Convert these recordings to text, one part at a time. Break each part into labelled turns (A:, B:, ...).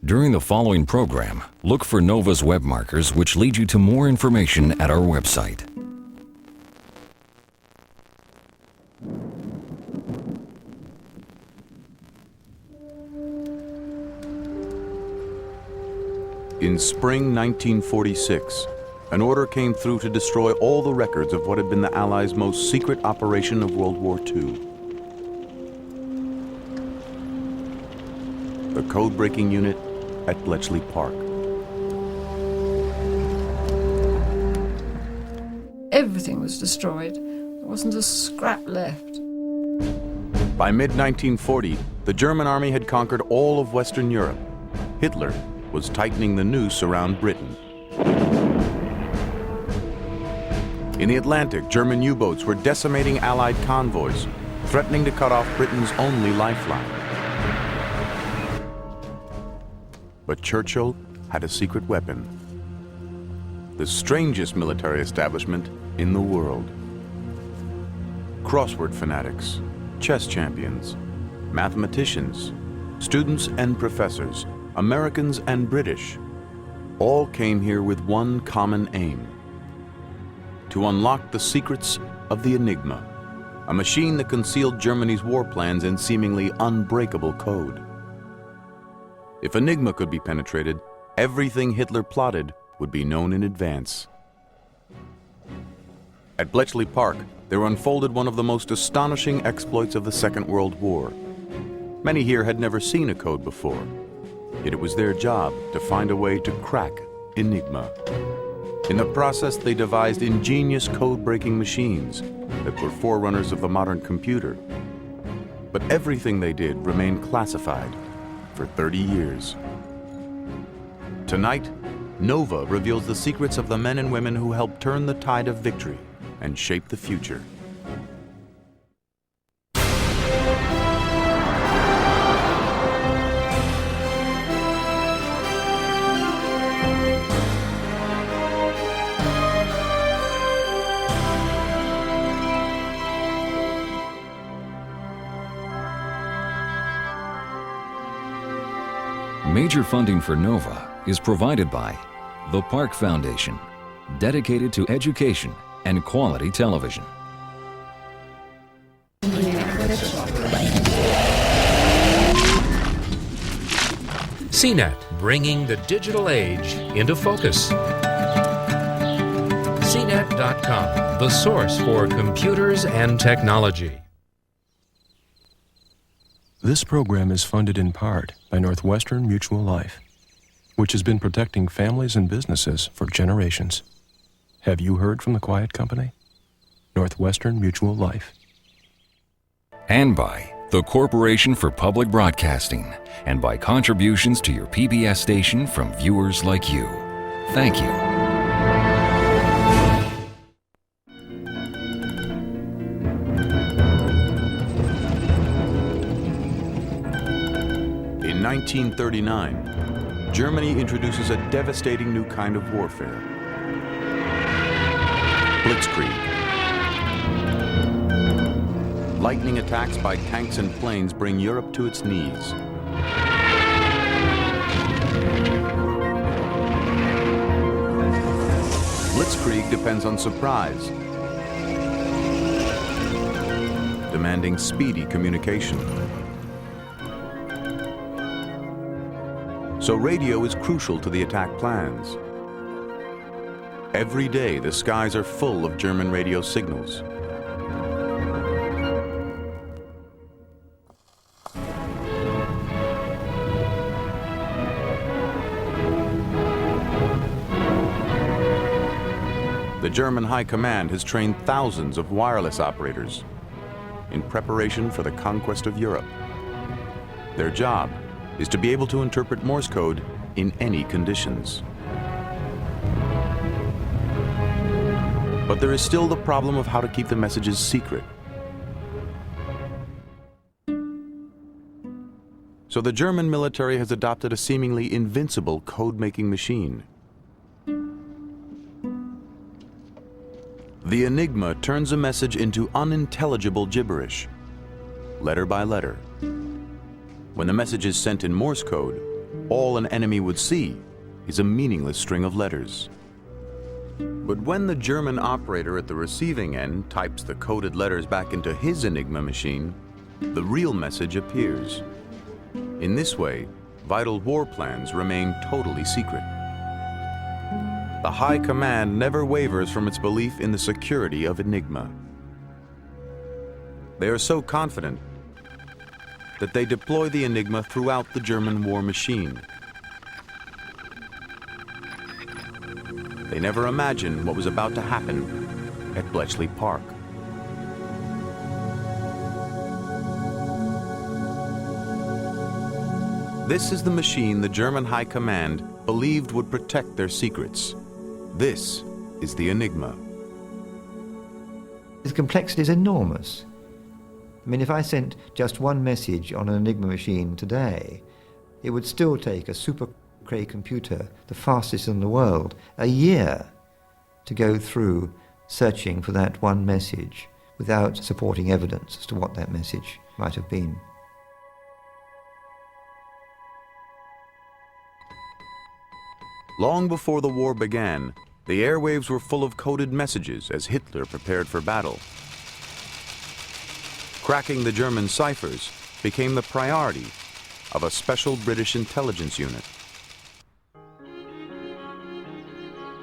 A: During the following program, look for NOVA's web markers which lead you to more information at our website.
B: In spring 1946, an order came through to destroy all the records of what had been the Allies' most secret operation of World War II. The code-breaking unit at Bletchley Park.
C: Everything was destroyed. There wasn't a scrap left.
B: By mid-1940, the German army had conquered all of Western Europe. Hitler was tightening the noose around Britain. In the Atlantic, German U-boats were decimating Allied convoys, threatening to cut off Britain's only lifeline. But Churchill had a secret weapon. The strangest military establishment in the world. Crossword fanatics, chess champions, mathematicians, students and professors, Americans and British, all came here with one common aim: to unlock the secrets of the Enigma, a machine that concealed Germany's war plans in seemingly unbreakable code. If Enigma could be penetrated, everything Hitler plotted would be known in advance. At Bletchley Park, there unfolded one of the most astonishing exploits of the Second World War. Many here had never seen a code before, yet it was their job to find a way to crack Enigma. In the process, they devised ingenious code-breaking machines that were forerunners of the modern computer. But everything they did remained classified for 30 years. Tonight, NOVA reveals the secrets of the men and women who helped turn the tide of victory and shape the future.
A: Major funding for NOVA is provided by the Park Foundation, dedicated to education and quality television.
D: CNET, bringing the digital age into focus. CNET.com, the source for computers and technology.
E: This program is funded in part by Northwestern Mutual Life, which has been protecting families and businesses for generations. Have you heard from the quiet company? Northwestern Mutual Life.
A: And by the Corporation for Public Broadcasting, and by contributions to your PBS station from viewers like you. Thank you.
B: In 1939, Germany introduces a devastating new kind of warfare: Blitzkrieg. Lightning attacks by tanks and planes bring Europe to its knees. Blitzkrieg depends on surprise, demanding speedy communication. So radio is crucial to the attack plans. Every day, the skies are full of German radio signals. The German High Command has trained thousands of wireless operators in preparation for the conquest of Europe. Their job is to be able to interpret Morse code in any conditions. But there is still the problem of how to keep the messages secret. So the German military has adopted a seemingly invincible code-making machine. The Enigma turns a message into unintelligible gibberish, letter by letter. When the message is sent in Morse code, all an enemy would see is a meaningless string of letters. But when the German operator at the receiving end types the coded letters back into his Enigma machine, the real message appears. In this way, vital war plans remain totally secret. The High Command never wavers from its belief in the security of Enigma. They are so confident that they deploy the Enigma throughout the German war machine. They never imagined what was about to happen at Bletchley Park. This is the machine the German High Command believed would protect their secrets. This is the Enigma.
F: The complexity is enormous. I mean, if I sent just one message on an Enigma machine today, it would still take a super Cray computer, the fastest in the world, a year to go through searching for that one message without supporting evidence as to what that message might have been.
B: Long before the war began, the airwaves were full of coded messages as Hitler prepared for battle. Cracking the German ciphers became the priority of a special British intelligence unit.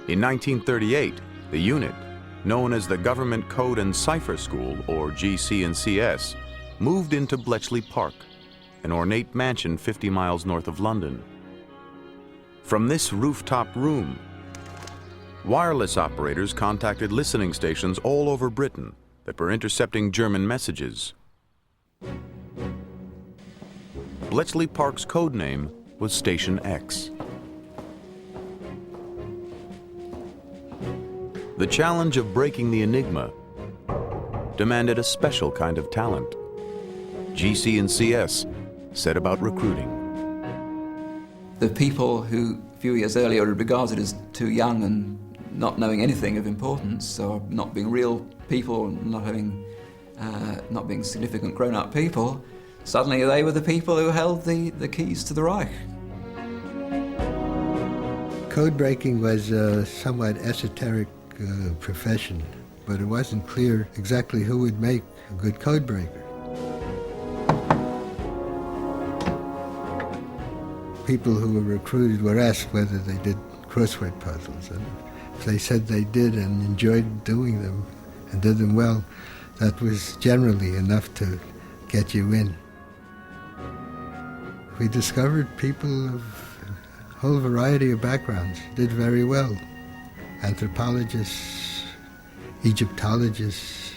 B: In 1938, the unit, known as the Government Code and Cipher School, or GC&CS, moved into Bletchley Park, an ornate mansion 50 miles north of London. From this rooftop room, wireless operators contacted listening stations all over Britain that were intercepting German messages. Bletchley Park's code name was Station X. The challenge of breaking the Enigma demanded a special kind of talent. GC&CS set about recruiting.
G: The people who a few years earlier were regarded as too young and not knowing anything of importance, or not being real people, not being significant grown-up people, suddenly they were the people who held the keys to the Reich.
H: Code breaking was a somewhat esoteric profession, but it wasn't clear exactly who would make a good code breaker. People who were recruited were asked whether they did crossword puzzles, and if they said they did and enjoyed doing them and did them well, that was generally enough to get you in. We discovered people of a whole variety of backgrounds did very well. Anthropologists, Egyptologists,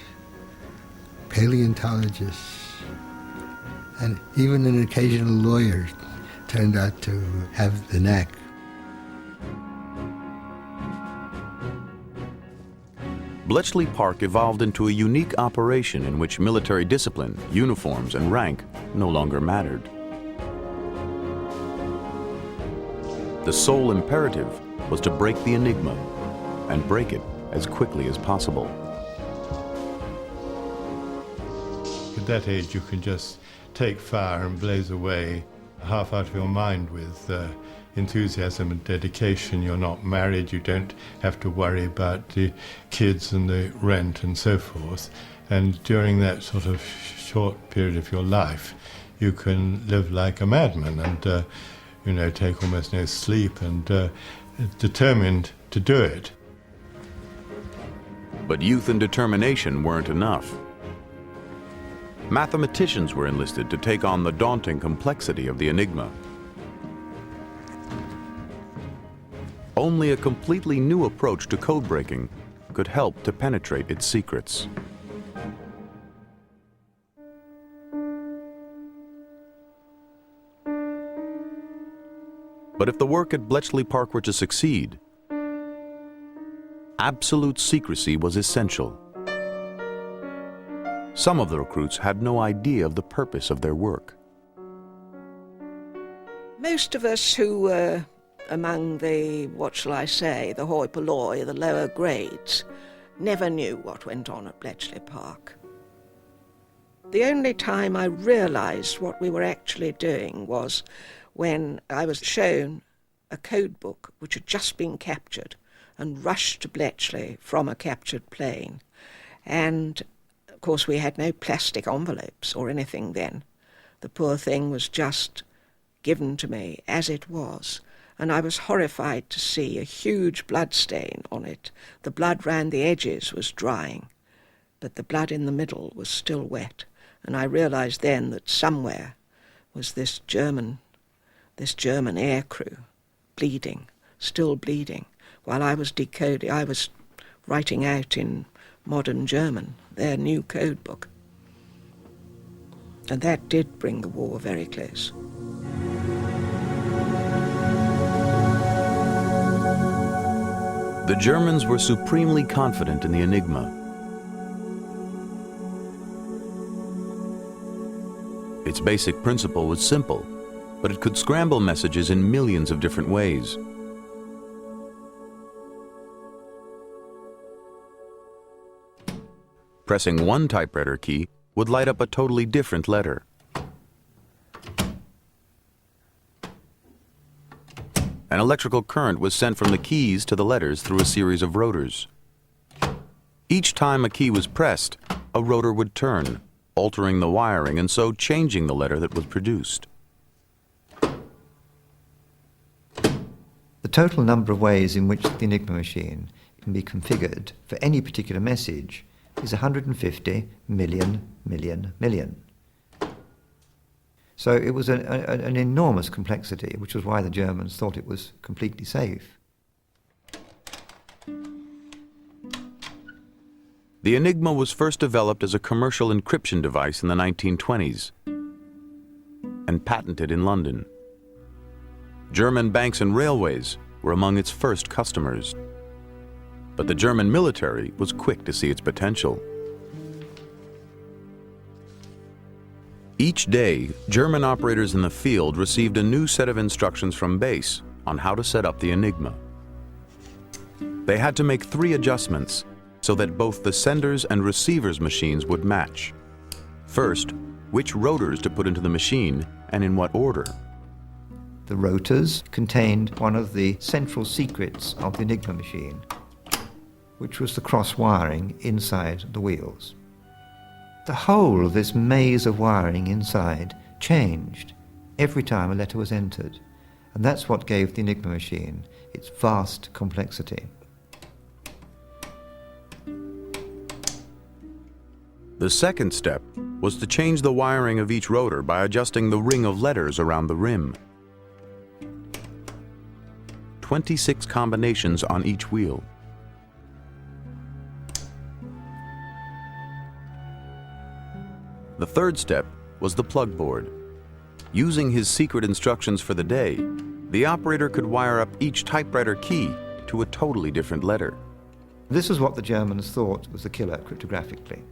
H: paleontologists, and even an occasional lawyer turned out to have the knack.
B: Bletchley Park evolved into a unique operation in which military discipline, uniforms, and rank no longer mattered. The sole imperative was to break the Enigma, and break it as quickly as possible.
I: At that age, you can just take fire and blaze away half out of your mind with enthusiasm and dedication. You're not married, you don't have to worry about the kids and the rent and so forth. And during that sort of short period of your life, you can live like a madman and, take almost no sleep and determined to do it.
B: But youth and determination weren't enough. Mathematicians were enlisted to take on the daunting complexity of the Enigma. Only a completely new approach to code breaking could help to penetrate its secrets. But if the work at Bletchley Park were to succeed, absolute secrecy was essential. Some of the recruits had no idea of the purpose of their work.
J: Most of us who were among the, the hoi polloi, the lower grades, never knew what went on at Bletchley Park. The only time I realised what we were actually doing was when I was shown a code book which had just been captured and rushed to Bletchley from a captured plane. And, of course, we had no plastic envelopes or anything then. The poor thing was just given to me as it was, and I was horrified to see a huge blood stain on it. The blood round the edges was drying, but the blood in the middle was still wet, and I realised then that somewhere was this German air crew bleeding, still bleeding, while I was decoding. I was writing out in modern German their new code book. And that did bring the war very close.
B: The Germans were supremely confident in the Enigma. Its basic principle was simple, but it could scramble messages in millions of different ways. Pressing one typewriter key would light up a totally different letter. An electrical current was sent from the keys to the letters through a series of rotors. Each time a key was pressed, a rotor would turn, altering the wiring and so changing the letter that was produced.
F: The total number of ways in which the Enigma machine can be configured for any particular message is 150 million. So it was an enormous complexity, which was why the Germans thought it was completely safe.
B: The Enigma was first developed as a commercial encryption device in the 1920s and patented in London. German banks and railways were among its first customers. But the German military was quick to see its potential. Each day, German operators in the field received a new set of instructions from base on how to set up the Enigma. They had to make 3 adjustments so that both the sender's and receiver's machines would match. First, which rotors to put into the machine and in what order.
F: The rotors contained one of the central secrets of the Enigma machine, which was the cross-wiring inside the wheels. The whole of this maze of wiring inside changed every time a letter was entered, and that's what gave the Enigma machine its vast complexity.
B: The second step was to change the wiring of each rotor by adjusting the ring of letters around the rim. 26 combinations on each wheel. The third step was the plug board. Using his secret instructions for the day, the operator could wire up each typewriter key to a totally different letter.
F: This is what the Germans thought was the killer cryptographically.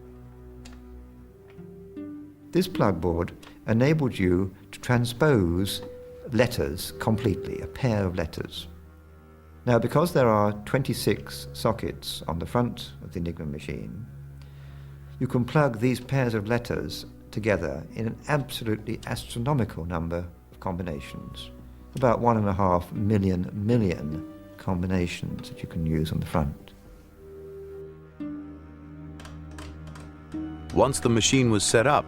F: This plug board enabled you to transpose letters completely, a pair of letters. Now, because there are 26 sockets on the front of the Enigma machine, you can plug these pairs of letters together in an absolutely astronomical number of combinations, about 1.5 million combinations that you can use on the front.
B: Once the machine was set up,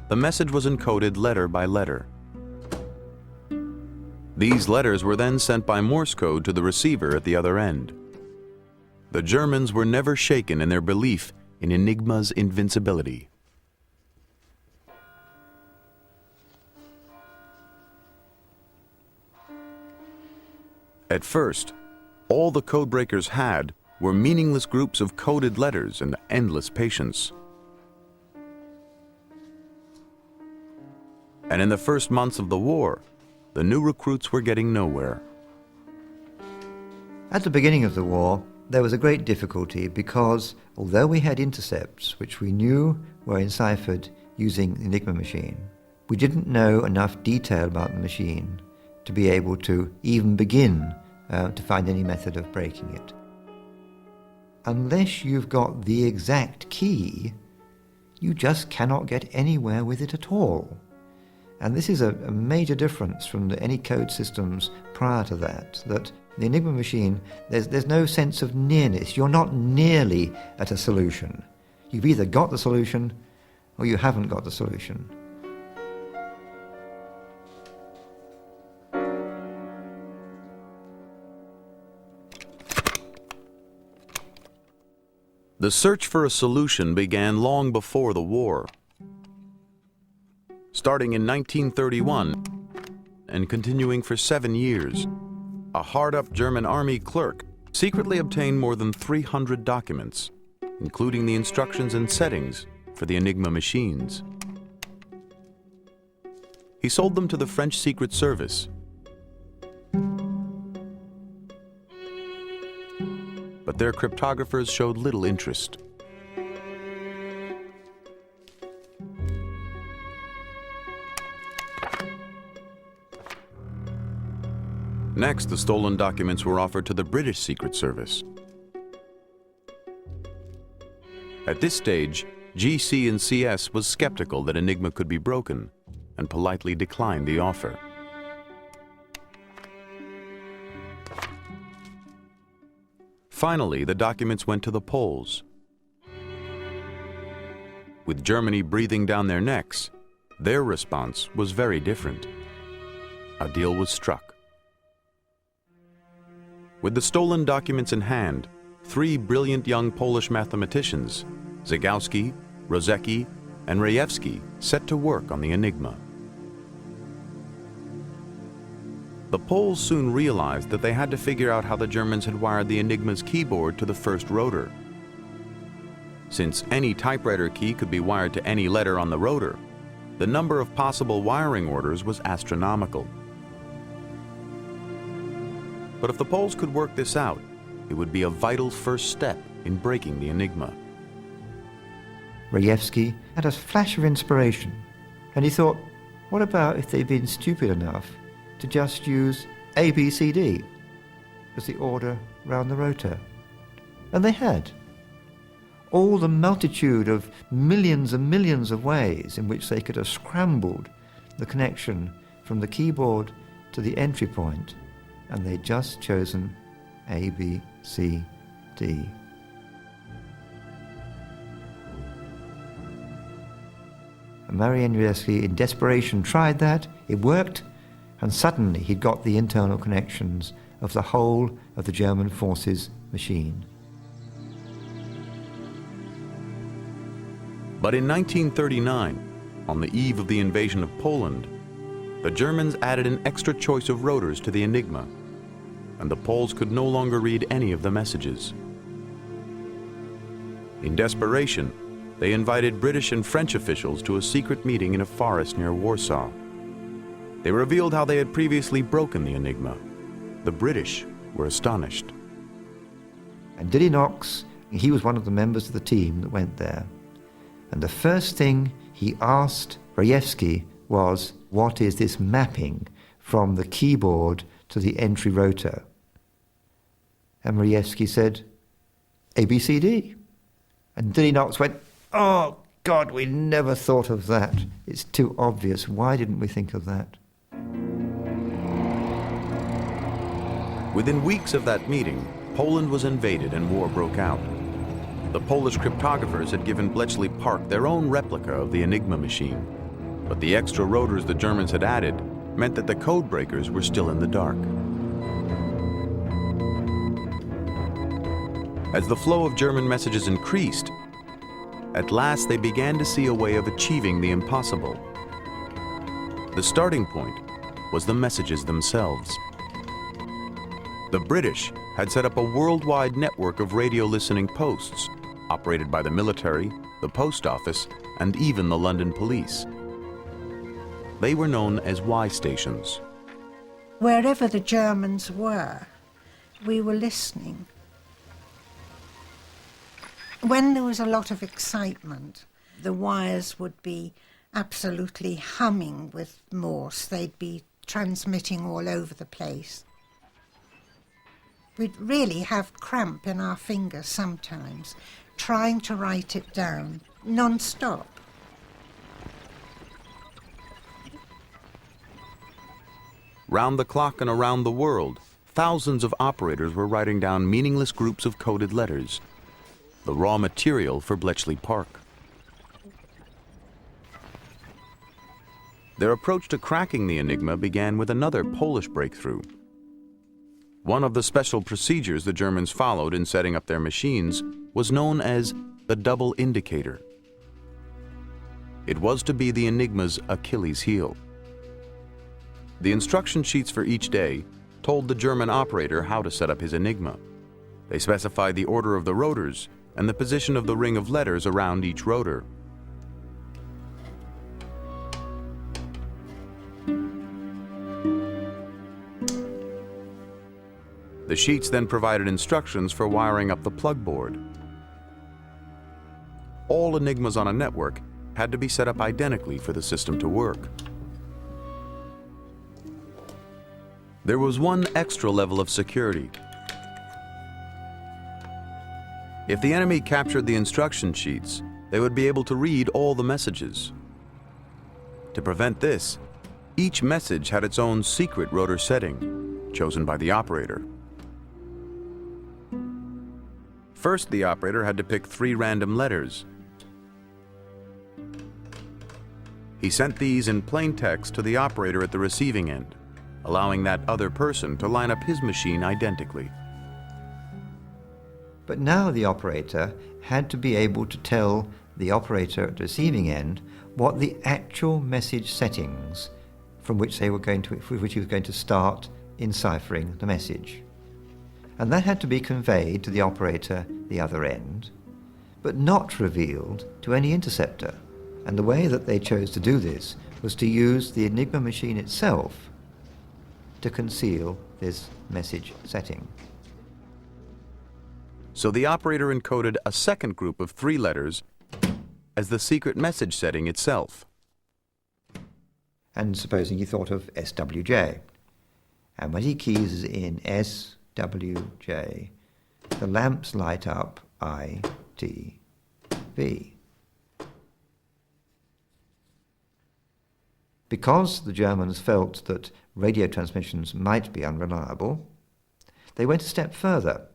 B: the message was encoded letter by letter. These letters were then sent by Morse code to the receiver at the other end. The Germans were never shaken in their belief in Enigma's invincibility. At first, all the codebreakers had were meaningless groups of coded letters and endless patience. And in the first months of the war, the new recruits were getting nowhere.
F: At the beginning of the war, there was a great difficulty because although we had intercepts which we knew were enciphered using the Enigma machine, we didn't know enough detail about the machine to be able to even begin to find any method of breaking it. Unless you've got the exact key, you just cannot get anywhere with it at all. And this is a major difference from any code systems prior to that the Enigma machine, there's no sense of nearness. You're not nearly at a solution. You've either got the solution or you haven't got the solution.
B: The search for a solution began long before the war. Starting in 1931 and continuing for 7 years, a hard-up German army clerk secretly obtained more than 300 documents, including the instructions and settings for the Enigma machines. He sold them to the French Secret Service. But their cryptographers showed little interest. Next, the stolen documents were offered to the British Secret Service. At this stage, GC and CS was skeptical that Enigma could be broken and politely declined the offer. Finally, the documents went to the Poles. With Germany breathing down their necks, their response was very different. A deal was struck. With the stolen documents in hand, 3 brilliant young Polish mathematicians, Zagowski, Rozecki, and Rejewski, set to work on the Enigma. The Poles soon realized that they had to figure out how the Germans had wired the Enigma's keyboard to the first rotor. Since any typewriter key could be wired to any letter on the rotor, the number of possible wiring orders was astronomical. But if the Poles could work this out, it would be a vital first step in breaking the Enigma.
F: Rejewski had a flash of inspiration, and he thought, what about if they'd been stupid enough to just use ABCD as the order round the rotor? And they had. All the multitude of millions and millions of ways in which they could have scrambled the connection from the keyboard to the entry point, and they'd just chosen A, B, C, D. And Marian Rejewski, in desperation, tried that. It worked, and suddenly he'd got the internal connections of the whole of the German forces machine.
B: But in 1939, on the eve of the invasion of Poland, the Germans added an extra choice of rotors to the Enigma, and the Poles could no longer read any of the messages. In desperation, they invited British and French officials to a secret meeting in a forest near Warsaw. They revealed how they had previously broken the Enigma. The British were astonished.
F: And Diddy Knox, he was one of the members of the team that went there. And the first thing he asked Rejewski was, what is this mapping from the keyboard to the entry rotor? And Rejewski said, ABCD. And Diddy Knox went, oh God, we never thought of that. It's too obvious. Why didn't we think of that?
B: Within weeks of that meeting, Poland was invaded and war broke out. The Polish cryptographers had given Bletchley Park their own replica of the Enigma machine, but the extra rotors the Germans had added meant that the code breakers were still in the dark. As the flow of German messages increased, at last they began to see a way of achieving the impossible. The starting point was the messages themselves. The British had set up a worldwide network of radio listening posts, operated by the military, the post office, and even the London police. They were known as Y stations.
K: Wherever the Germans were, we were listening. When there was a lot of excitement, the wires would be absolutely humming with Morse. They'd be transmitting all over the place. We'd really have cramp in our fingers sometimes, trying to write it down. non-stop.
B: Round the clock and around the world, thousands of operators were writing down meaningless groups of coded letters, the raw material for Bletchley Park. Their approach to cracking the Enigma began with another Polish breakthrough. One of the special procedures the Germans followed in setting up their machines was known as the double indicator. It was to be the Enigma's Achilles heel. The instruction sheets for each day told the German operator how to set up his Enigma. They specified the order of the rotors and the position of the ring of letters around each rotor. The sheets then provided instructions for wiring up the plug board. All Enigmas on a network had to be set up identically for the system to work. There was one extra level of security. If the enemy captured the instruction sheets, they would be able to read all the messages. To prevent this, each message had its own secret rotor setting, chosen by the operator. First, the operator had to pick 3 random letters. He sent these in plain text to the operator at the receiving end, allowing that other person to line up his machine identically.
F: But now the operator had to be able to tell the operator at the receiving end what the actual message settings from which he was going to start enciphering the message. And that had to be conveyed to the operator at the other end, but not revealed to any interceptor. And the way that they chose to do this was to use the Enigma machine itself to conceal this message setting.
B: So the operator encoded a second group of 3 letters as the secret message setting itself.
F: And supposing he thought of SWJ, and when he keys in SWJ, the lamps light up ITV. Because the Germans felt that radio transmissions might be unreliable, they went a step further,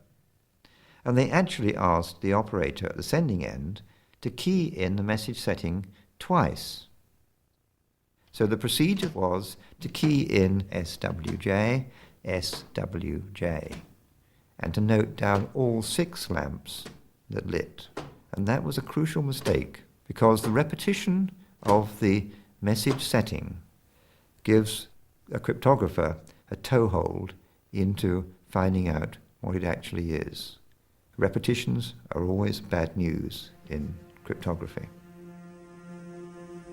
F: and they actually asked the operator at the sending end to key in the message setting twice. So the procedure was to key in SWJ, SWJ, and to note down all 6 lamps that lit. And that was a crucial mistake, because the repetition of the message setting gives a cryptographer a toehold into finding out what it actually is. Repetitions are always bad news in cryptography.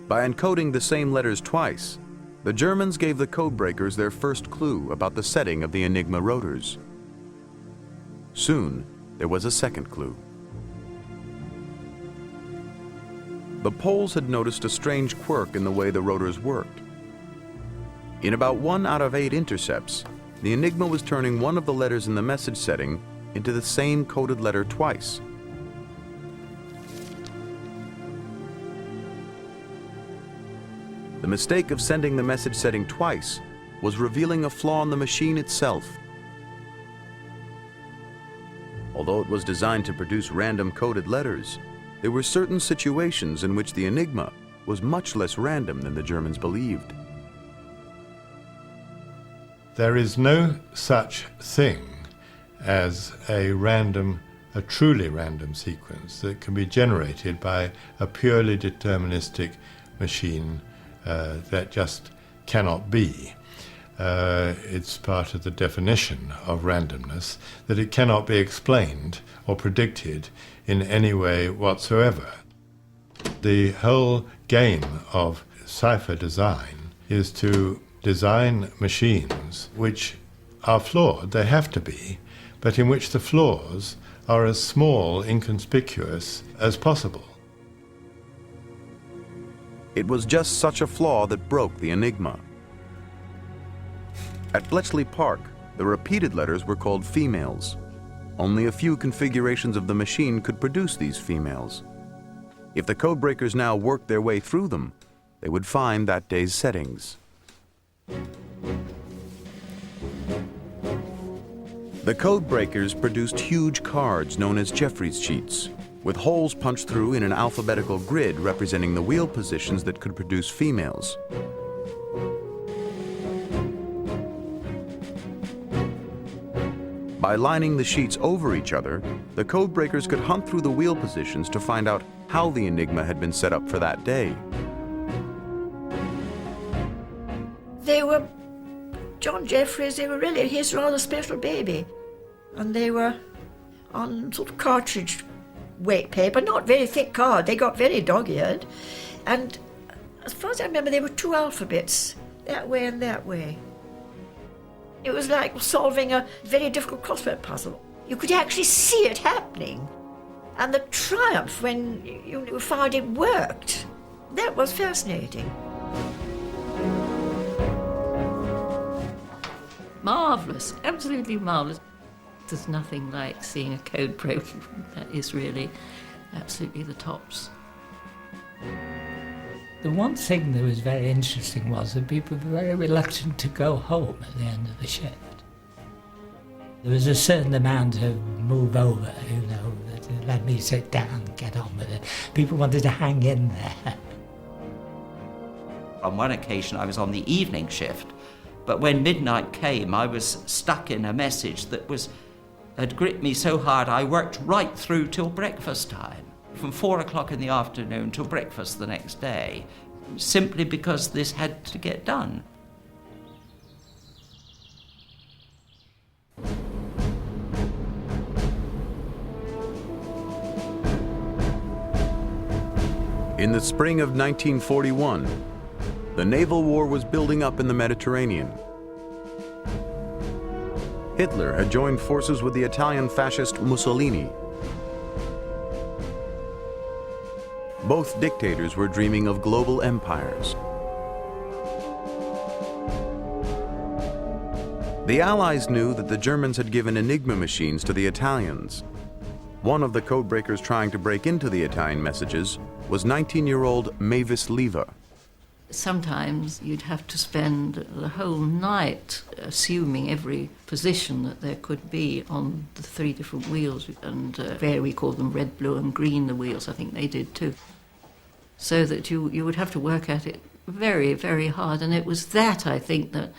B: By encoding the same letters twice, the Germans gave the codebreakers their first clue about the setting of the Enigma rotors. Soon, there was a second clue. The Poles had noticed a strange quirk in the way the rotors worked. In about 1 out of 8 intercepts, the Enigma was turning one of the letters in the message setting into the same coded letter twice. The mistake of sending the message setting twice was revealing a flaw in the machine itself. Although it was designed to produce random coded letters, there were certain situations in which the Enigma was much less random than the Germans believed.
I: There is no such thing as a truly random sequence that can be generated by a purely deterministic machine that just cannot be. It's part of the definition of randomness that it cannot be explained or predicted in any way whatsoever. The whole game of cipher design is to design machines which are flawed, they have to be, but in which the flaws are as small, inconspicuous as possible.
B: It was just such a flaw that broke the Enigma. At Bletchley Park, the repeated letters were called females. Only a few configurations of the machine could produce these females. If the codebreakers now worked their way through them, they would find that day's settings. The codebreakers produced huge cards known as Jeffreys sheets, with holes punched through in an alphabetical grid representing the wheel positions that could produce females. By lining the sheets over each other, the codebreakers could hunt through the wheel positions to find out how the Enigma had been set up for that day.
L: They were John Jeffreys, they were really his rather special baby. And they were on sort of cartridge weight paper, not very thick card. They got very dog-eared. And as far as I remember, they were 2 alphabets, that way and that way. It was like solving a very difficult crossword puzzle. You could actually see it happening. And the triumph when you found it worked, that was fascinating.
C: Marvellous, absolutely marvellous. There's nothing like seeing a code breaking. That is really absolutely the tops.
M: The one thing that was very interesting was that people were very reluctant to go home at the end of the shift. There was a certain amount of move over, that let me sit down, get on with it. People wanted to hang in there.
N: On one occasion I was on the evening shift, but when midnight came I was stuck in a message that had gripped me so hard I worked right through till breakfast time. From 4 o'clock in the afternoon till breakfast the next day, simply because this had to get done.
B: In the spring of 1941, the naval war was building up in the Mediterranean. Hitler had joined forces with the Italian fascist Mussolini. Both dictators were dreaming of global empires. The Allies knew that the Germans had given Enigma machines to the Italians. One of the codebreakers trying to break into the Italian messages was 19-year-old Mavis Leva.
C: Sometimes you'd have to spend the whole night assuming every position that there could be on the 3 different wheels, and there we call them red, blue and green, the wheels. I think they did too. So that you would have to work at it very, very hard. And it was that, I think, that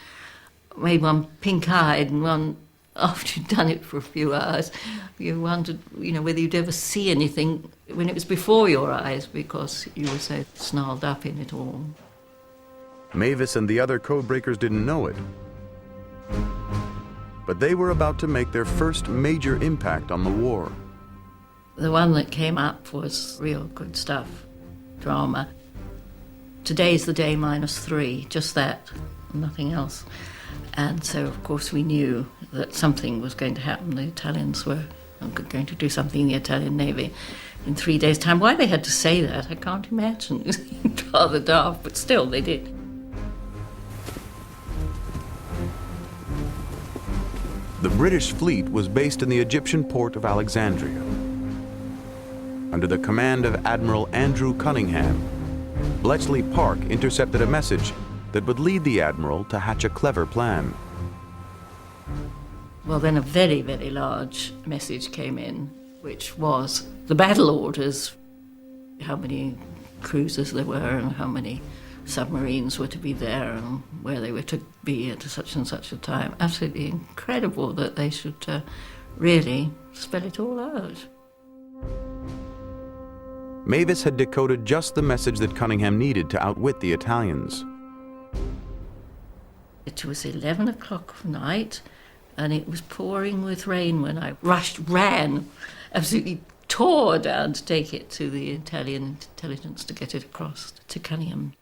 C: made one pink-eyed, and one, after you'd done it for a few hours, you wondered, whether you'd ever see anything when it was before your eyes, because you were so snarled up in it all.
B: Mavis and the other codebreakers didn't know it, but they were about to make their first major impact on the war.
C: The one that came up was real good stuff, drama. Today's the day -3, just that, nothing else. And so, of course, we knew that something was going to happen. The Italians were going to do something in the Italian Navy in 3 days' time. Why they had to say that, I can't imagine. It was rather daft, but still, they did.
B: The British fleet was based in the Egyptian port of Alexandria. Under the command of Admiral Andrew Cunningham, Bletchley Park intercepted a message that would lead the Admiral to hatch a clever plan.
C: Well, then a very, very large message came in, which was the battle orders, how many cruisers there were and how many submarines were to be there and where they were to be at such and such a time. Absolutely incredible that they should really spell it all out.
B: Mavis had decoded just the message that Cunningham needed to outwit the Italians.
C: It was 11 o'clock at night and it was pouring with rain when I ran, absolutely tore down to take it to the Italian intelligence to get it across to Cunningham.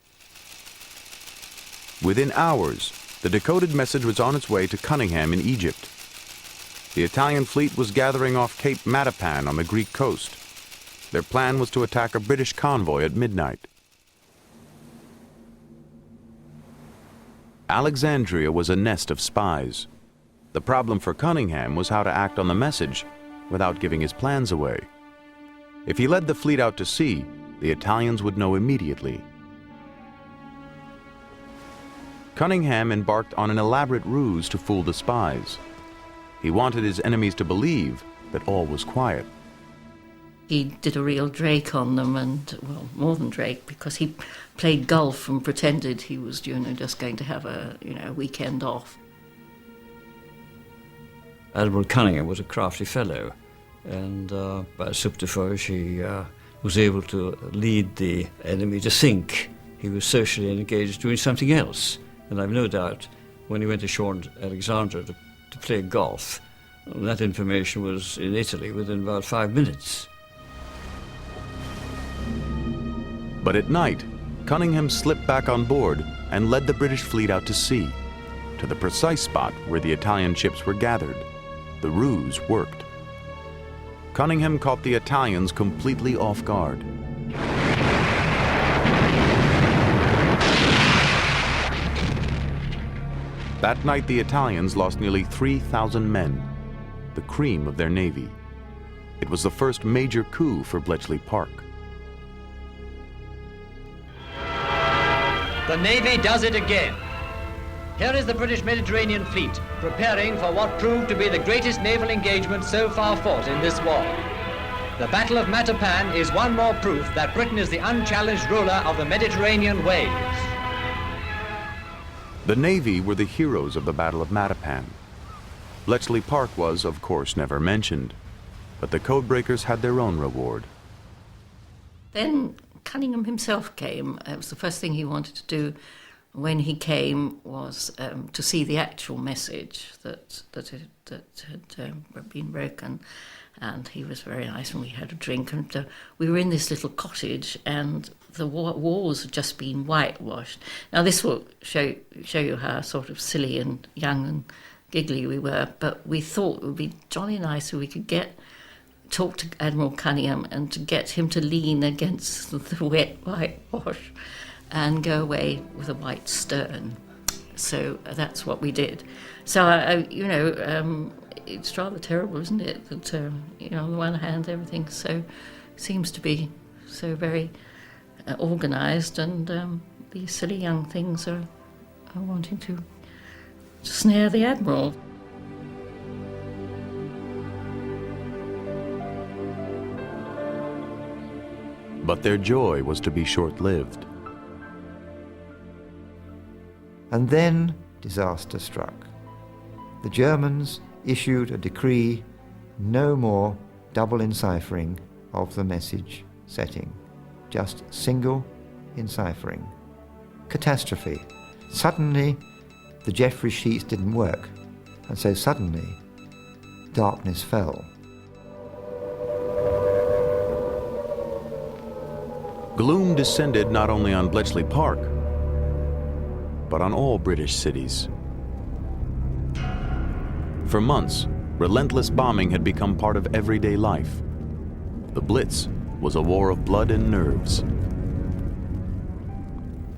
B: Within hours, the decoded message was on its way to Cunningham in Egypt. The Italian fleet was gathering off Cape Matapan on the Greek coast. Their plan was to attack a British convoy at midnight. Alexandria was a nest of spies. The problem for Cunningham was how to act on the message without giving his plans away. If he led the fleet out to sea, the Italians would know immediately. Cunningham embarked on an elaborate ruse to fool the spies. He wanted his enemies to believe that all was quiet.
C: He did a real Drake on them, and, well, more than Drake, because he played golf and pretended he was, just going to have a weekend off.
O: Admiral Cunningham was a crafty fellow, and by subterfuge he was able to lead the enemy to think he was socially engaged doing something else. And I've no doubt when he went ashore in Alexandria to play golf, that information was in Italy within about 5 minutes.
B: But at night, Cunningham slipped back on board and led the British fleet out to sea, to the precise spot where the Italian ships were gathered. The ruse worked. Cunningham caught the Italians completely off guard. That night, the Italians lost nearly 3,000 men, the cream of their navy. It was the first major coup for Bletchley Park.
P: The Navy does it again. Here is the British Mediterranean fleet, preparing for what proved to be the greatest naval engagement so far fought in this war. The Battle of Matapan is one more proof that Britain is the unchallenged ruler of the Mediterranean waves.
B: The Navy were the heroes of the Battle of Matapan. Bletchley Park was, of course, never mentioned, but the codebreakers had their own reward.
C: Then Cunningham himself came. It was the first thing he wanted to do when he came was to see the actual message that had been broken. And he was very nice, and we had a drink, and we were in this little cottage, and the walls had just been whitewashed. Now this will show you how sort of silly and young and giggly we were, but we thought it would be jolly nice if we could talk to Admiral Cunningham and to get him to lean against the wet whitewash and go away with a white stern. So that's what we did. So, it's rather terrible, isn't it, that, on the one hand, everything seems to be so very organised, and these silly young things are wanting to snare the Admiral.
B: But their joy was to be short-lived.
F: And then disaster struck. The Germans issued a decree: no more double enciphering of the message setting, just single enciphering. Catastrophe. Suddenly, the Jeffrey sheets didn't work, and so suddenly, darkness fell.
B: Gloom descended not only on Bletchley Park, but on all British cities. For months, relentless bombing had become part of everyday life. The Blitz was a war of blood and nerves.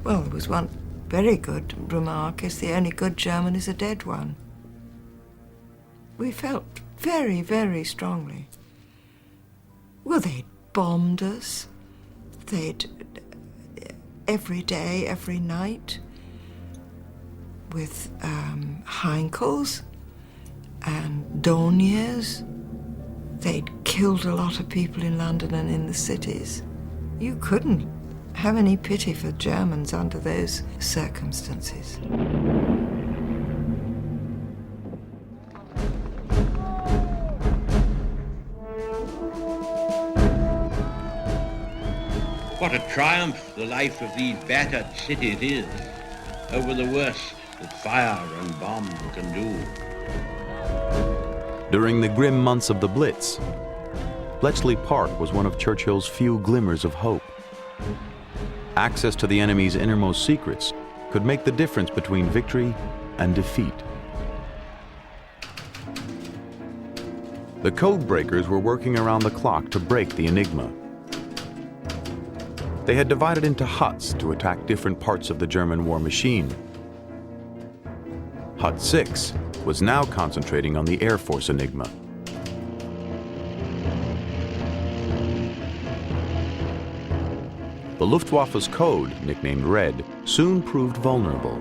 J: Well, there was one very good remark, is the only good German is a dead one. We felt very, very strongly. Well, they'd bombed us. They'd, every day, every night, with Heinkels and Dorniers. They'd killed a lot of people in London and in the cities. You couldn't have any pity for Germans under those circumstances.
Q: What a triumph the life of these battered cities is over the worst that fire and bomb can do.
B: During the grim months of the Blitz, Bletchley Park was one of Churchill's few glimmers of hope. Access to the enemy's innermost secrets could make the difference between victory and defeat. The codebreakers were working around the clock to break the Enigma. They had divided into huts to attack different parts of the German war machine. Hut 6 was now concentrating on the Air Force Enigma. Luftwaffe's code, nicknamed Red, soon proved vulnerable.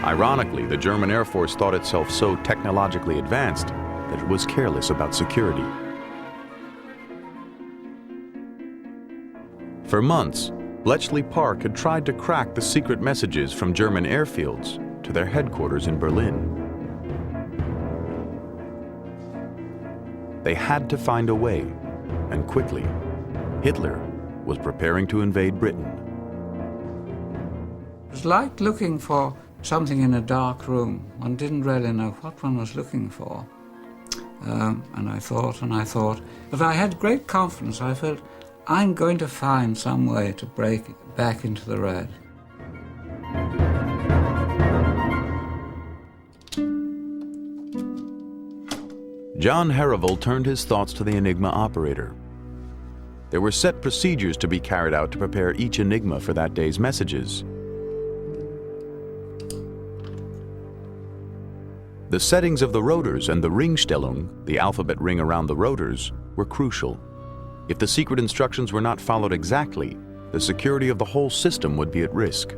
B: Ironically, the German Air Force thought itself so technologically advanced that it was careless about security. For months, Bletchley Park had tried to crack the secret messages from German airfields to their headquarters in Berlin. They had to find a way, and quickly. Hitler was preparing to invade Britain.
R: It was like looking for something in a dark room. One didn't really know what one was looking for. And I thought. But I had great confidence. I felt, I'm going to find some way to break back into the red.
B: John Herrevold turned his thoughts to the Enigma operator. There were set procedures to be carried out to prepare each Enigma for that day's messages. The settings of the rotors and the Ringstellung, the alphabet ring around the rotors, were crucial. If the secret instructions were not followed exactly, the security of the whole system would be at risk.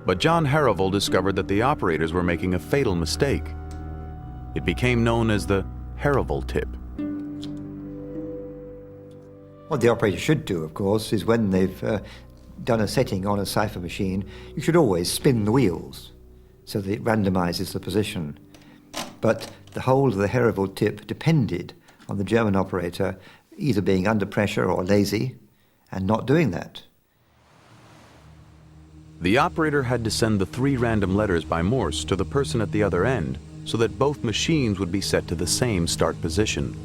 B: But John Herrevold discovered that the operators were making a fatal mistake. It became known as the Herrevold tip.
F: What the operator should do, of course, is when they've done a setting on a cipher machine, you should always spin the wheels so that it randomizes the position. But the whole of the Herrevold tip depended on the German operator either being under pressure or lazy and not doing that.
B: The operator had to send the 3 random letters by Morse to the person at the other end so that both machines would be set to the same start position.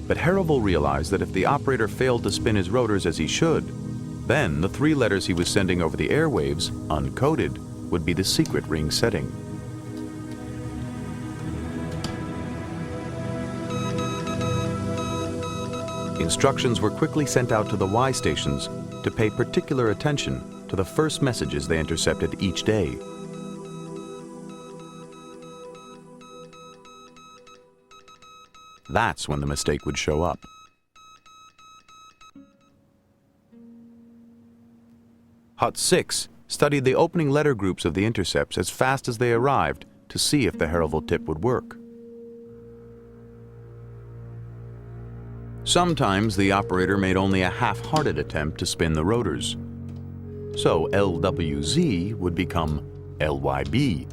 B: But Herrevold realized that if the operator failed to spin his rotors as he should, then the 3 letters he was sending over the airwaves, uncoded, would be the secret ring setting. Instructions were quickly sent out to the Y stations to pay particular attention to the first messages they intercepted each day. That's when the mistake would show up. Hut 6 studied the opening letter groups of the intercepts as fast as they arrived to see if the Herrevold tip would work. Sometimes the operator made only a half-hearted attempt to spin the rotors. So LWZ would become LYB,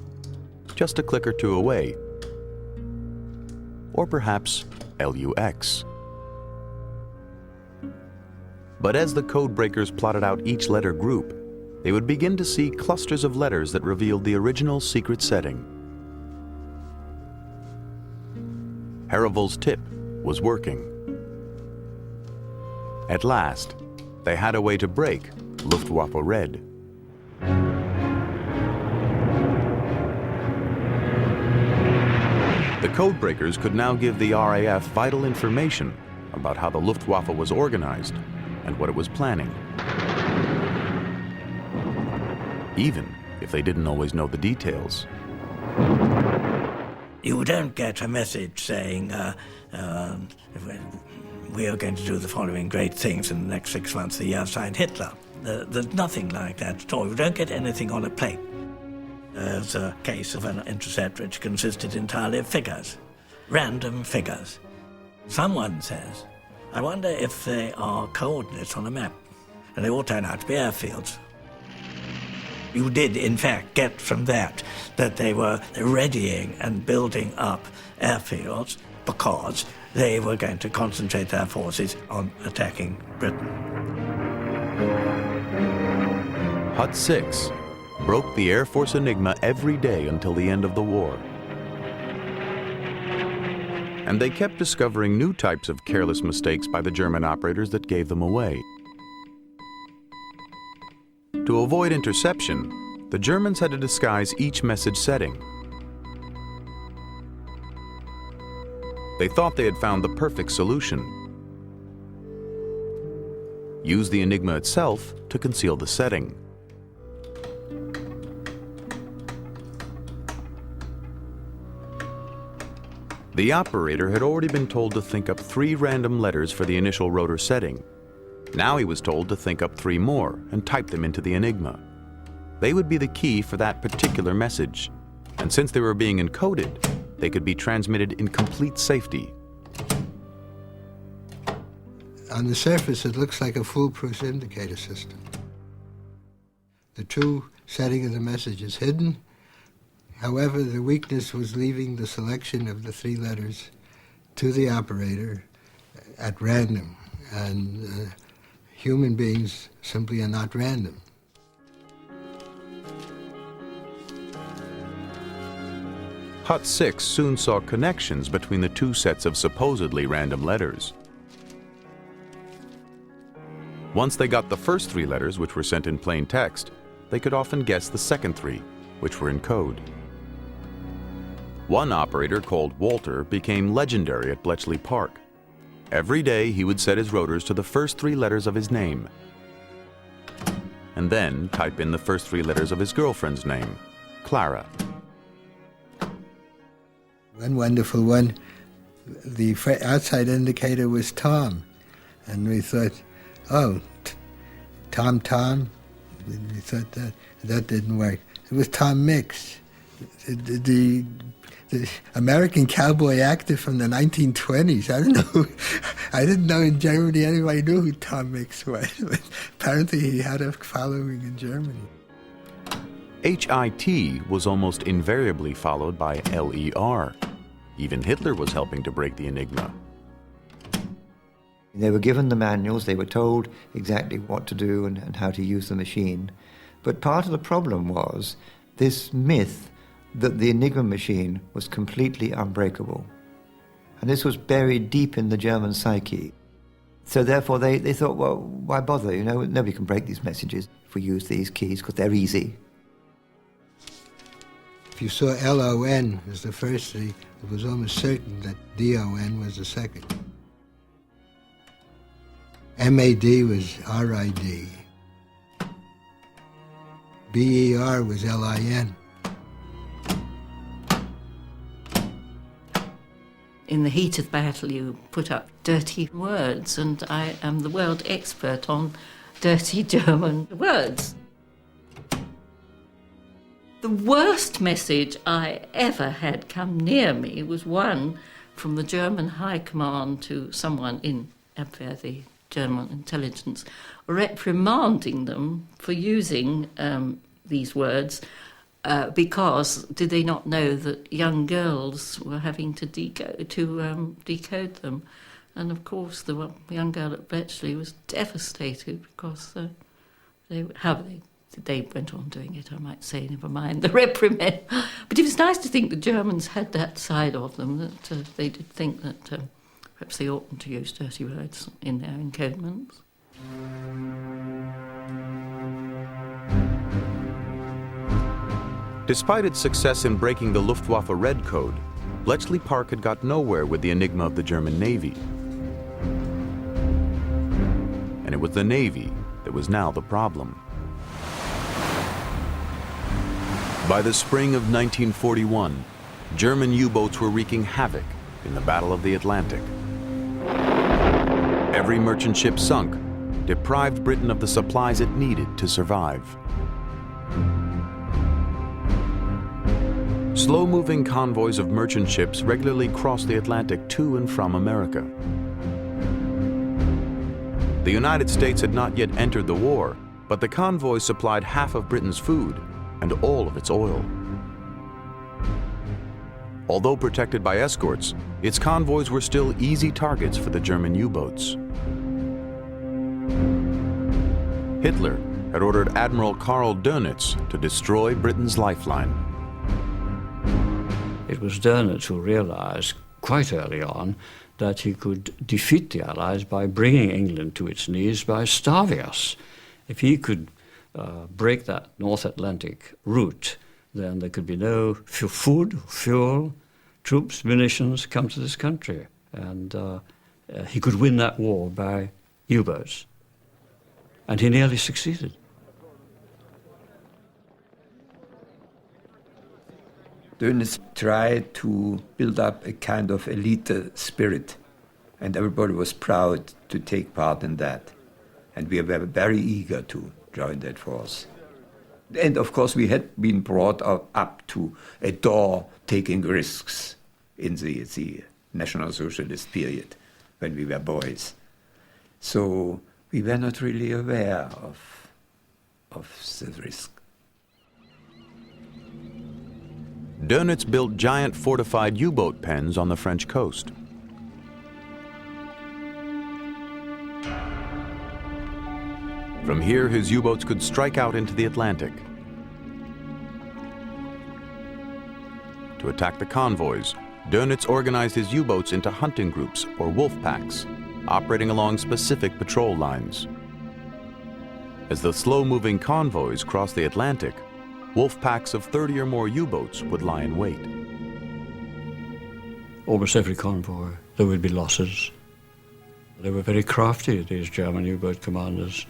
B: just a click or two away. Or perhaps LUX. But as the code breakers plotted out each letter group, they would begin to see clusters of letters that revealed the original secret setting. Herrevold's tip was working. At last, they had a way to break Luftwaffe Red. The codebreakers could now give the RAF vital information about how the Luftwaffe was organized and what it was planning, even if they didn't always know the details.
S: You don't get a message saying, we are going to do the following great things in the next 6 months of the year, signed Hitler. There's nothing like that at all. You don't get anything on a plate. There's a case of an intercept which consisted entirely of figures, random figures. Someone says, I wonder if they are coordinates on a map, and they all turn out to be airfields. You did, in fact, get from that they were readying and building up airfields because they were going to concentrate their forces on attacking Britain.
B: Hut 6 broke the Air Force Enigma every day until the end of the war. And they kept discovering new types of careless mistakes by the German operators that gave them away. To avoid interception, the Germans had to disguise each message setting. They thought they had found the perfect solution. Use the Enigma itself to conceal the setting. The operator had already been told to think up 3 random letters for the initial rotor setting. Now he was told to think up 3 more and type them into the Enigma. They would be the key for that particular message, and since they were being encoded, they could be transmitted in complete safety.
H: On the surface, it looks like a foolproof indicator system. The true setting of the message is hidden. However, the weakness was leaving the selection of the 3 letters to the operator at random, and human beings simply are not random.
B: Hut 6 soon saw connections between the 2 sets of supposedly random letters. Once they got the first 3 letters, which were sent in plain text, they could often guess the second 3, which were in code. One operator called Walter became legendary at Bletchley Park. Every day he would set his rotors to the first 3 letters of his name, and then type in the first 3 letters of his girlfriend's name, Clara.
H: One wonderful one, the outside indicator was Tom, and we thought, oh, Tom. We thought that didn't work. It was Tom Mix, the American cowboy actor from the 1920s. I didn't know in Germany anybody knew who Tom Mix was. But apparently he had a following in Germany.
B: HIT was almost invariably followed by LER. Even Hitler was helping to break the Enigma.
F: They were given the manuals, they were told exactly what to do and how to use the machine. But part of the problem was this myth that the Enigma machine was completely unbreakable. And this was buried deep in the German psyche. So therefore they thought, well, why bother? You know, nobody can break these messages if we use these keys because they're easy.
H: If you saw LON as the first 3, it was almost certain that DON was the second. MAD was RID. BER was LIN.
C: In the heat of battle, you put up dirty words, and I am the world expert on dirty German words. The worst message I ever had come near me was one from the German High Command to someone in Abwehr, the German intelligence, reprimanding them for using these words because did they not know that young girls were having to decode them? And of course, the young girl at Bletchley was devastated because they went on doing it, I might say, never mind the reprimand. But it was nice to think the Germans had that side of them, that they did think that perhaps they oughtn't to use dirty words in their encodements.
B: Despite its success in breaking the Luftwaffe Red Code, Bletchley Park had got nowhere with the Enigma of the German Navy. And it was the Navy that was now the problem. By the spring of 1941, German U-boats were wreaking havoc in the Battle of the Atlantic. Every merchant ship sunk, deprived Britain of the supplies it needed to survive. Slow-moving convoys of merchant ships regularly crossed the Atlantic to and from America. The United States had not yet entered the war, but the convoys supplied half of Britain's food and all of its oil. Although protected by escorts, its convoys were still easy targets for the German U-boats. Hitler had ordered Admiral Karl Dönitz to destroy Britain's lifeline.
O: It was Dönitz who realized quite early on that he could defeat the Allies by bringing England to its knees by starving us. If he could break that North Atlantic route, then there could be no food, fuel, troops, munitions come to this country. And he could win that war by U-boats. And he nearly succeeded.
T: Dönitz tried to build up a kind of elite spirit, and everybody was proud to take part in that. And we were very eager to join that force. And of course, we had been brought up to adore taking risks in the National Socialist period when we were boys. So we were not really aware of the risk.
B: Dönitz built giant fortified U-boat pens on the French coast. From here, his U-boats could strike out into the Atlantic to attack the convoys. Dönitz organized his U-boats into hunting groups or wolf packs, operating along specific patrol lines. As the slow-moving convoys crossed the Atlantic, wolf packs of 30 or more U-boats would lie in wait.
O: Almost every convoy, there would be losses. They were very crafty, these German U-boat commanders.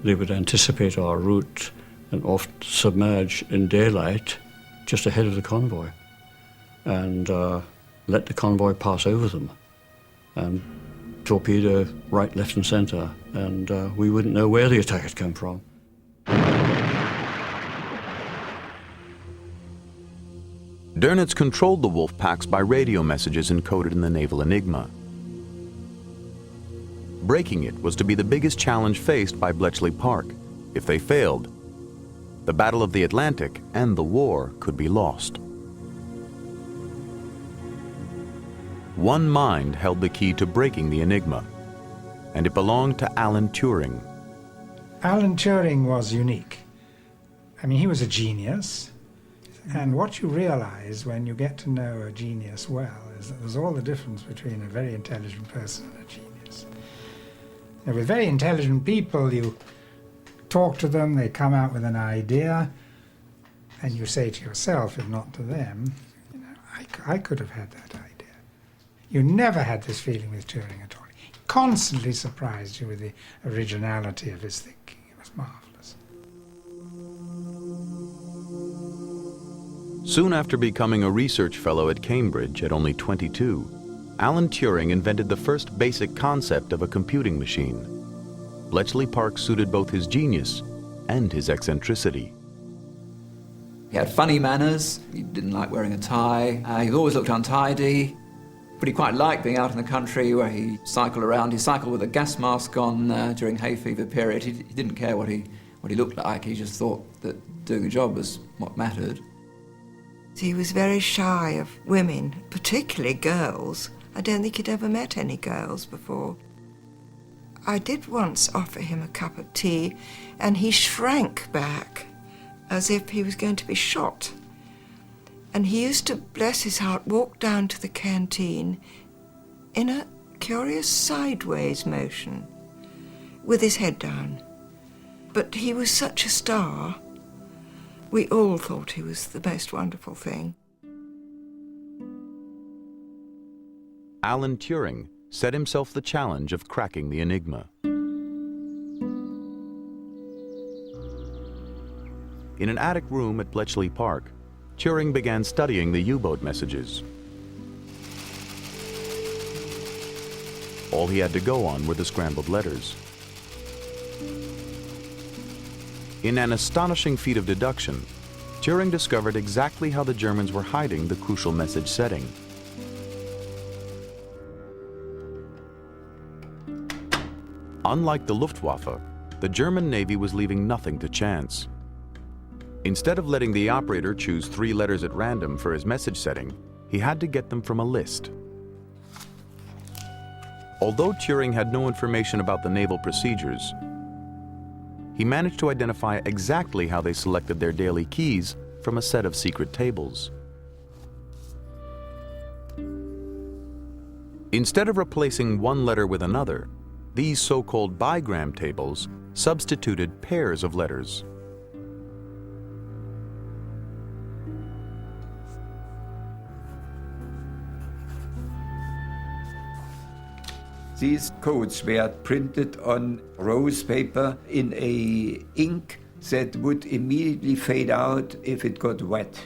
O: They would anticipate our route and oft submerge in daylight just ahead of the convoy and let the convoy pass over them and torpedo right, left and center, and we wouldn't know where the attack had come from.
B: Dönitz controlled the wolf packs by radio messages encoded in the naval Enigma. Breaking it was to be the biggest challenge faced by Bletchley Park. If they failed, the Battle of the Atlantic and the war could be lost. One mind held the key to breaking the Enigma, and it belonged to Alan Turing.
U: Alan Turing was unique. I mean, he was a genius, and what you realize when you get to know a genius well is that there's all the difference between a very intelligent person and a genius. Now, with very intelligent people, you talk to them, they come out with an idea, and you say to yourself, if not to them, you know, I could have had that idea. You never had this feeling with Turing at all. He constantly surprised you with the originality of his thinking. It was marvelous.
B: Soon after becoming a research fellow at Cambridge at only 22, Alan Turing invented the first basic concept of a computing machine. Bletchley Park suited both his genius and his eccentricity.
G: He had funny manners. He didn't like wearing a tie. He always looked untidy. But he quite liked being out in the country where he cycled around. He cycled with a gas mask on during hay fever period. He didn't care what he looked like. He just thought that doing a job was what mattered.
V: He was very shy of women, particularly girls. I don't think he'd ever met any girls before. I did once offer him a cup of tea, and he shrank back as if he was going to be shot. And he used to, bless his heart, walk down to the canteen in a curious sideways motion, with his head down. But he was such a star. We all thought he was the most wonderful thing.
B: Alan Turing set himself the challenge of cracking the Enigma. In an attic room at Bletchley Park, Turing began studying the U-boat messages. All he had to go on were the scrambled letters. In an astonishing feat of deduction, Turing discovered exactly how the Germans were hiding the crucial message setting. Unlike the Luftwaffe, the German Navy was leaving nothing to chance. Instead of letting the operator choose 3 letters at random for his message setting, he had to get them from a list. Although Turing had no information about the naval procedures, he managed to identify exactly how they selected their daily keys from a set of secret tables. Instead of replacing one letter with another, these so-called bigram tables substituted pairs of letters.
T: These codes were printed on rose paper in a ink that would immediately fade out if it got wet.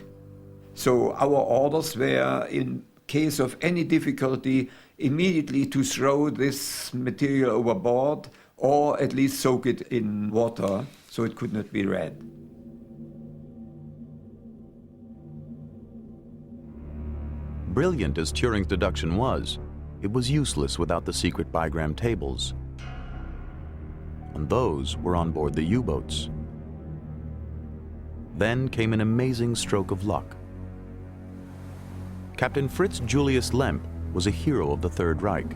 T: So our orders were, in case of any difficulty, immediately to throw this material overboard or at least soak it in water so it could not be read.
B: Brilliant as Turing's deduction was, it was useless without the secret bigram tables. And those were on board the U-boats. Then came an amazing stroke of luck. Captain Fritz Julius Lemp was a hero of the Third Reich.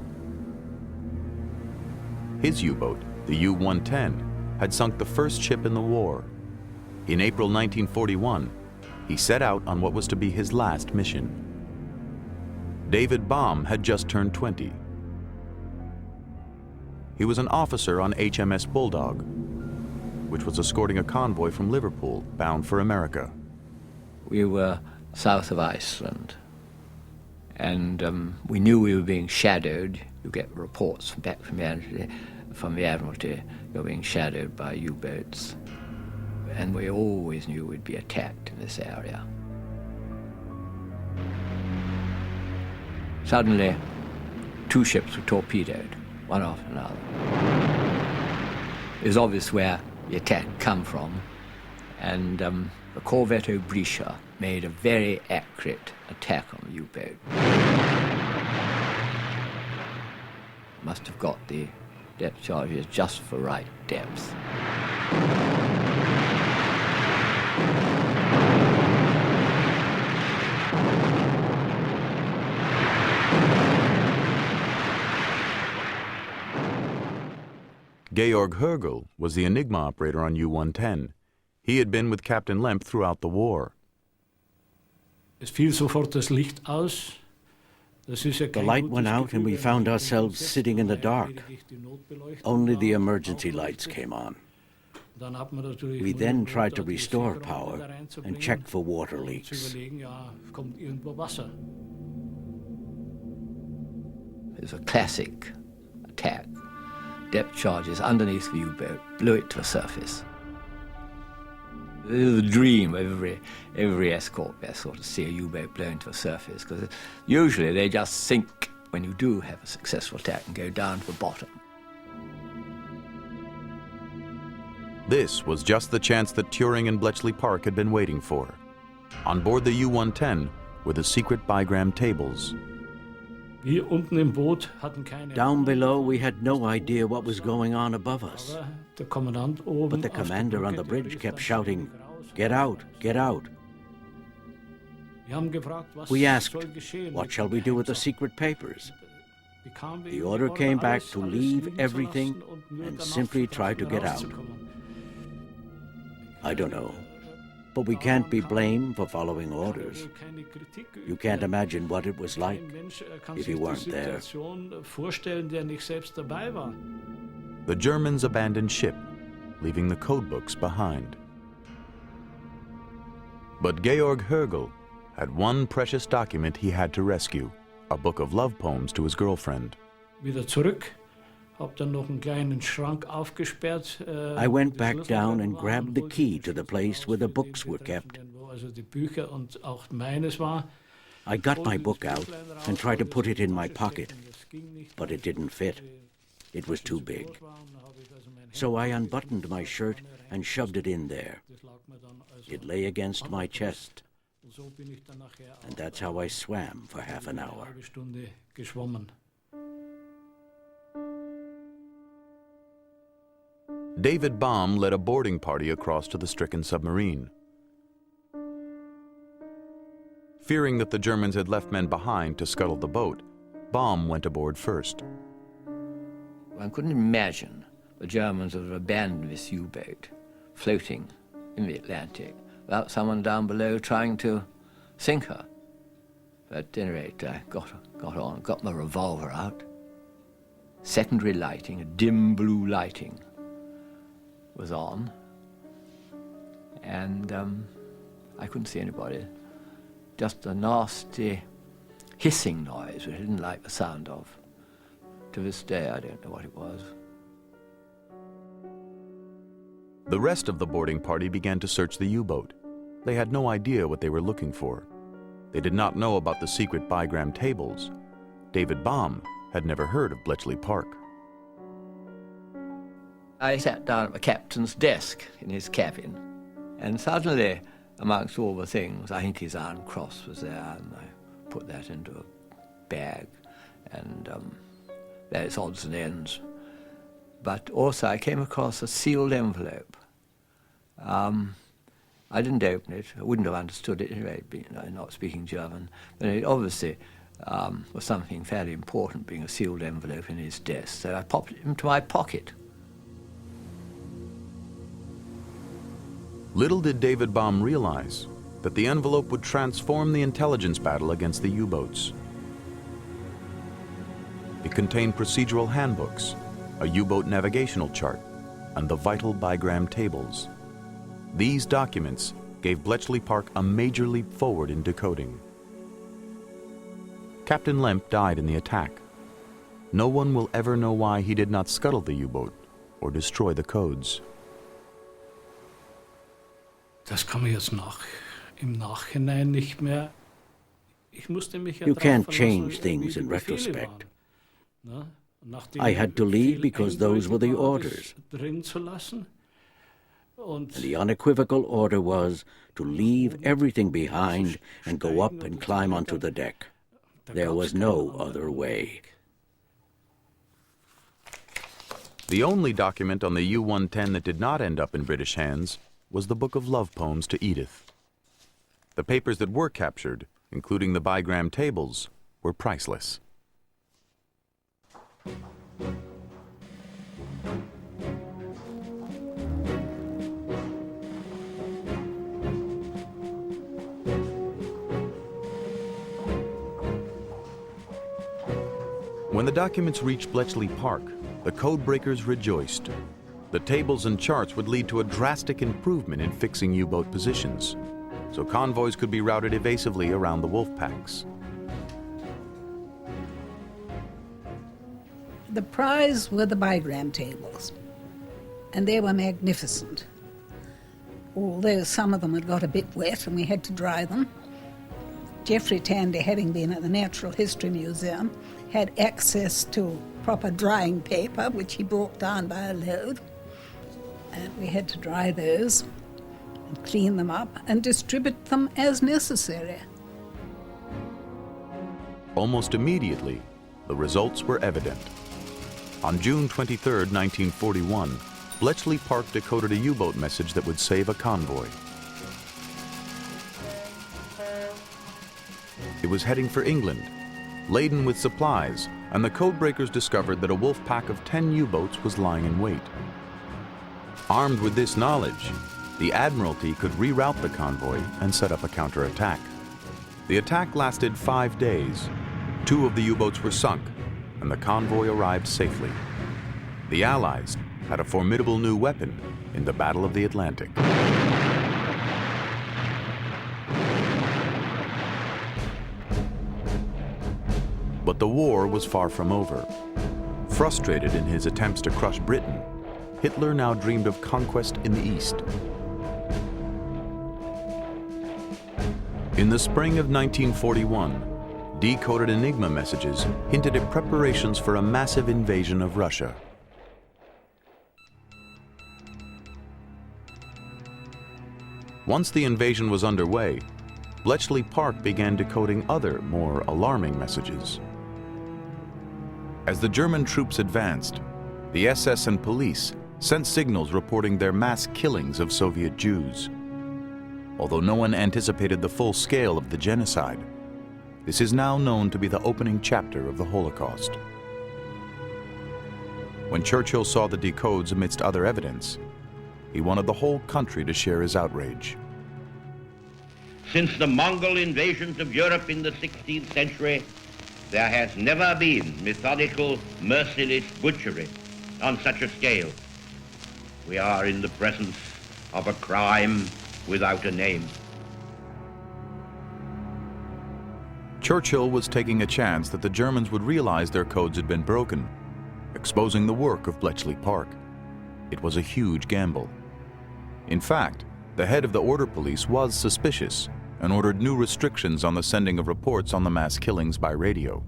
B: His U-boat, the U-110, had sunk the first ship in the war. In April 1941, he set out on what was to be his last mission. David Baum had just turned 20. He was an officer on HMS Bulldog, which was escorting a convoy from Liverpool bound for America.
D: We were south of Iceland, and we knew we were being shadowed. You get reports back from the Admiralty, you're being shadowed by U-boats, and we always knew we'd be attacked in this area. Suddenly, 2 ships were torpedoed, one after another. It was obvious where the attack had come from, and the corvette Obrisha made a very accurate attack on the U-boat. Must have got the depth charges just for right depth.
B: Georg Hergel was the Enigma operator on U-110. He had been with Captain Lemp throughout the war.
E: The light went out and we found ourselves sitting in the dark. Only the emergency lights came on. We then tried to restore power and checked for water leaks.
D: It was a classic attack. Depth charges underneath the U-boat blew it to the surface. It was the dream of every escort vessel to see a U-boat blown to the surface, because usually they just sink when you do have a successful attack and go down to the bottom.
B: This was just the chance that Turing and Bletchley Park had been waiting for. On board the U-110 were the secret bigram tables.
E: Down below, we had no idea what was going on above us. But the commander on the bridge kept shouting, "Get out, get out." We asked, "What shall we do with the secret papers?" The order came back to leave everything and simply try to get out. I don't know, but we can't be blamed for following orders. You can't imagine what it was like if you weren't there.
B: The Germans abandoned ship, leaving the codebooks behind. But Georg Hergel had one precious document he had to rescue, a book of love poems to his girlfriend.
E: I went back down and grabbed the key to the place where the books were kept. I got my book out and tried to put it in my pocket, but it didn't fit. It was too big. So I unbuttoned my shirt and shoved it in there. It lay against my chest, and that's how I swam for half an hour.
B: David Baum led a boarding party across to the stricken submarine. Fearing that the Germans had left men behind to scuttle the boat, Baum went aboard first.
D: One couldn't imagine the Germans would have abandoned this U-boat floating in the Atlantic without someone down below trying to sink her. But at any rate, I got my revolver out. Secondary lighting, a dim blue lighting, was on, and I couldn't see anybody. Just a nasty hissing noise, which I didn't like the sound of. To this day, I don't know what it was.
B: The rest of the boarding party began to search the U-boat. They had no idea what they were looking for. They did not know about the secret bigram tables. David Baum had never heard of Bletchley Park.
D: I sat down at the captain's desk in his cabin, and suddenly, amongst all the things, I think his Iron Cross was there, and I put that into a bag, and there's odds and ends. But also I came across a sealed envelope. I didn't open it. I wouldn't have understood it anyway, not speaking German. But it obviously was something fairly important, being a sealed envelope in his desk. So I popped it into my pocket.
B: Little did David Baum realize that the envelope would transform the intelligence battle against the U-boats. It contained procedural handbooks, a U-boat navigational chart, and the vital bigram tables. These documents gave Bletchley Park a major leap forward in decoding. Captain Lemp died in the attack. No one will ever know why he did not scuttle the U-boat or destroy the codes.
A: Das kann man jetzt im Nachhinein nicht mehr. Ich musste mich ja
E: You
A: drauf
E: can't
A: verlassen,
E: change
A: wie
E: things
A: die
E: in
A: Befehle
E: retrospect.
A: waren, ne? Nach dem
E: I had to leave
A: Befehl
E: because those were the
A: eindeutig war,
E: orders.
A: das drin zu lassen.
E: And the unequivocal order was to leave everything behind and go up and climb onto the deck. There was no other way.
B: The only document on the U-110 that did not end up in British hands was the book of love poems to Edith. The papers that were captured, including the bigram tables, were priceless. When the documents reached Bletchley Park, the codebreakers rejoiced. The tables and charts would lead to a drastic improvement in fixing U-boat positions, so convoys could be routed evasively around the wolf packs.
K: The prize were the bigram tables, and they were magnificent. Although some of them had got a bit wet and we had to dry them. Geoffrey Tandy, having been at the Natural History Museum, had access to proper drying paper, which he brought down by a load. And we had to dry those and clean them up and distribute them as necessary.
B: Almost immediately, the results were evident. On June 23, 1941, Bletchley Park decoded a U-boat message that would save a convoy. It was heading for England, laden with supplies, and the codebreakers discovered that a wolf pack of 10 U-boats was lying in wait. Armed with this knowledge, the Admiralty could reroute the convoy and set up a counterattack. The attack lasted 5 days. 2 of the U-boats were sunk, and the convoy arrived safely. The Allies had a formidable new weapon in the Battle of the Atlantic. But the war was far from over. Frustrated in his attempts to crush Britain, Hitler now dreamed of conquest in the East. In the spring of 1941, decoded Enigma messages hinted at preparations for a massive invasion of Russia. Once the invasion was underway, Bletchley Park began decoding other, more alarming messages. As the German troops advanced, the SS and police sent signals reporting their mass killings of Soviet Jews. Although no one anticipated the full scale of the genocide, this is now known to be the opening chapter of the Holocaust. When Churchill saw the decodes amidst other evidence, he wanted the whole country to share his outrage.
Q: Since the Mongol invasions of Europe in the 16th century, there has never been methodical, merciless butchery on such a scale. We are in the presence of a crime without a name.
B: Churchill was taking a chance that the Germans would realize their codes had been broken, exposing the work of Bletchley Park. It was a huge gamble. In fact, the head of the order police was suspicious and ordered new restrictions on the sending of reports on the mass killings by radio.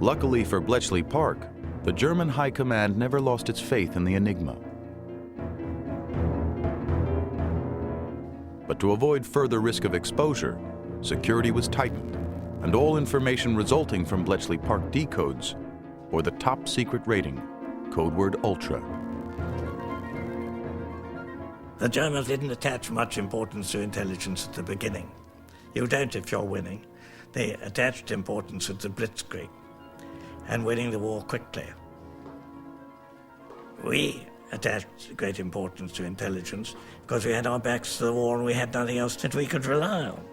B: Luckily for Bletchley Park, the German High Command never lost its faith in the Enigma. But to avoid further risk of exposure, security was tightened, and all information resulting from Bletchley Park decodes bore the top secret rating, code word Ultra.
S: The Germans didn't attach much importance to intelligence at the beginning. You don't if you're winning. They attached importance at the Blitzkrieg and winning the war quickly. We attached great importance to intelligence because we had our backs to the war and we had nothing else that we could rely on.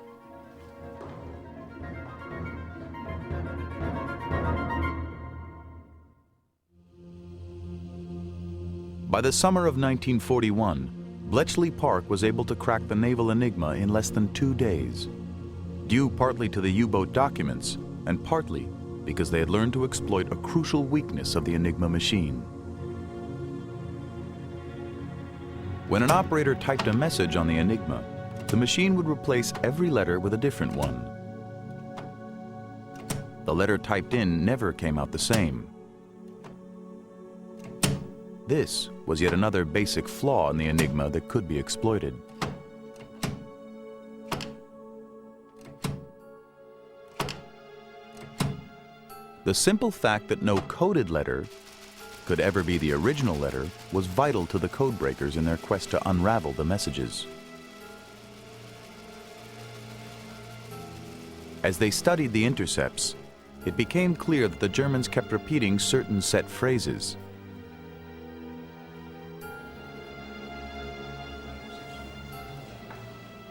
B: By the summer of 1941, Bletchley Park was able to crack the naval Enigma in less than 2 days, due partly to the U-boat documents and partly because they had learned to exploit a crucial weakness of the Enigma machine. When an operator typed a message on the Enigma, the machine would replace every letter with a different one. The letter typed in never came out the same. This was yet another basic flaw in the Enigma that could be exploited. The simple fact that no coded letter could ever be the original letter was vital to the codebreakers in their quest to unravel the messages. As they studied the intercepts, it became clear that the Germans kept repeating certain set phrases.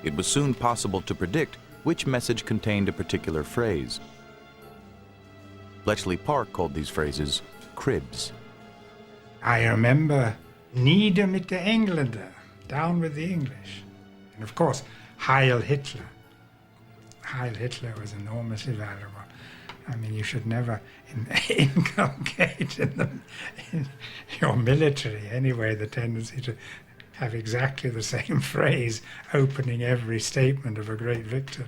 B: It was soon possible to predict which message contained a particular phrase. Bletchley Park called these phrases cribs.
U: I remember Nieder mit der Engländer, down with the English. And of course, Heil Hitler. Heil Hitler was enormously valuable. I mean, you should never inculcate in your military anyway the tendency to have exactly the same phrase opening every statement of a great victory.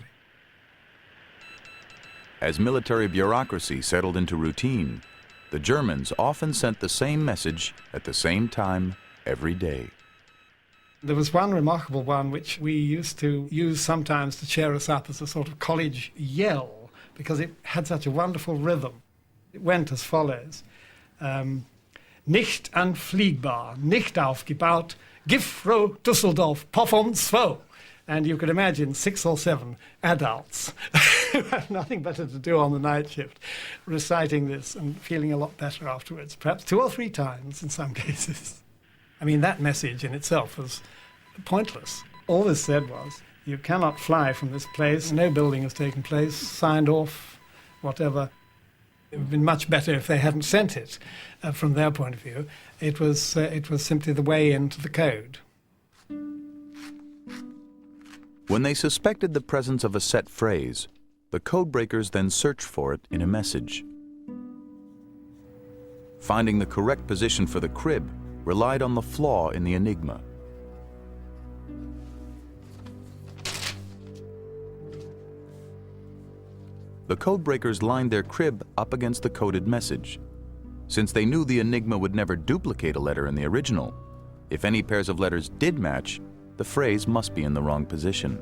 B: As military bureaucracy settled into routine, the Germans often sent the same message at the same time every day.
A: There was one remarkable one which we used to use sometimes to cheer us up as a sort of college yell, because it had such a wonderful rhythm. It went as follows. Nicht anfliegbar, nicht aufgebaut, Giffro, Düsseldorf, Popham 2. And you could imagine 6 or 7 adults who had nothing better to do on the night shift, reciting this and feeling a lot better afterwards, perhaps 2 or 3 times in some cases. I mean, that message in itself was pointless. All this said was, you cannot fly from this place, no building has taken place, signed off, whatever. It would have been much better if they hadn't sent it from their point of view. It was simply the way into the code.
B: When they suspected the presence of a set phrase, the codebreakers then searched for it in a message. Finding the correct position for the crib relied on the flaw in the Enigma. The codebreakers lined their crib up against the coded message. Since they knew the Enigma would never duplicate a letter in the original, if any pairs of letters did match, the phrase must be in the wrong position.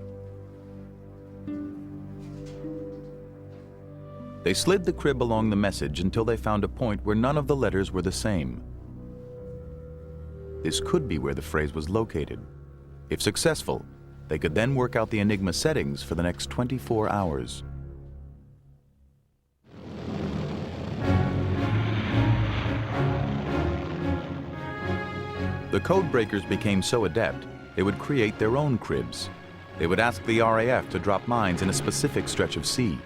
B: They slid the crib along the message until they found a point where none of the letters were the same. This could be where the phrase was located. If successful, they could then work out the Enigma settings for the next 24 hours. The codebreakers became so adept, they would create their own cribs. They would ask the RAF to drop mines in a specific stretch of sea.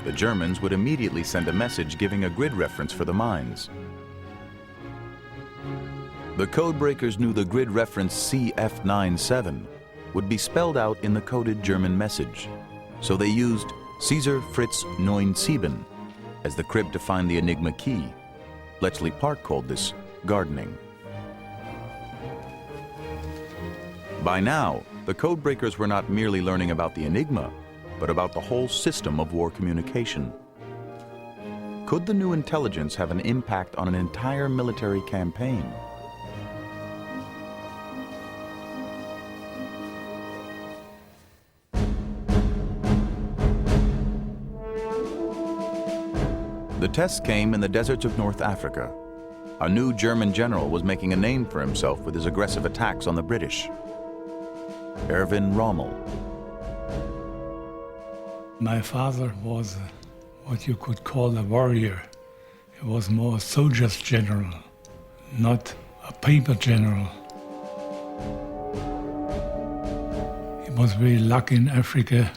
B: The Germans would immediately send a message giving a grid reference for the mines. The codebreakers knew the grid reference CF97 would be spelled out in the coded German message, so they used Caesar Fritz 97 as the crib to find the Enigma key. Bletchley Park called this gardening. By now, the codebreakers were not merely learning about the Enigma, but about the whole system of war communication. Could the new intelligence have an impact on an entire military campaign? The tests came in the deserts of North Africa. A new German general was making a name for himself with his aggressive attacks on the British. Erwin Rommel.
I: My father was what you could call a warrior. He was more a soldier's general, not a paper general. He was very lucky in Africa,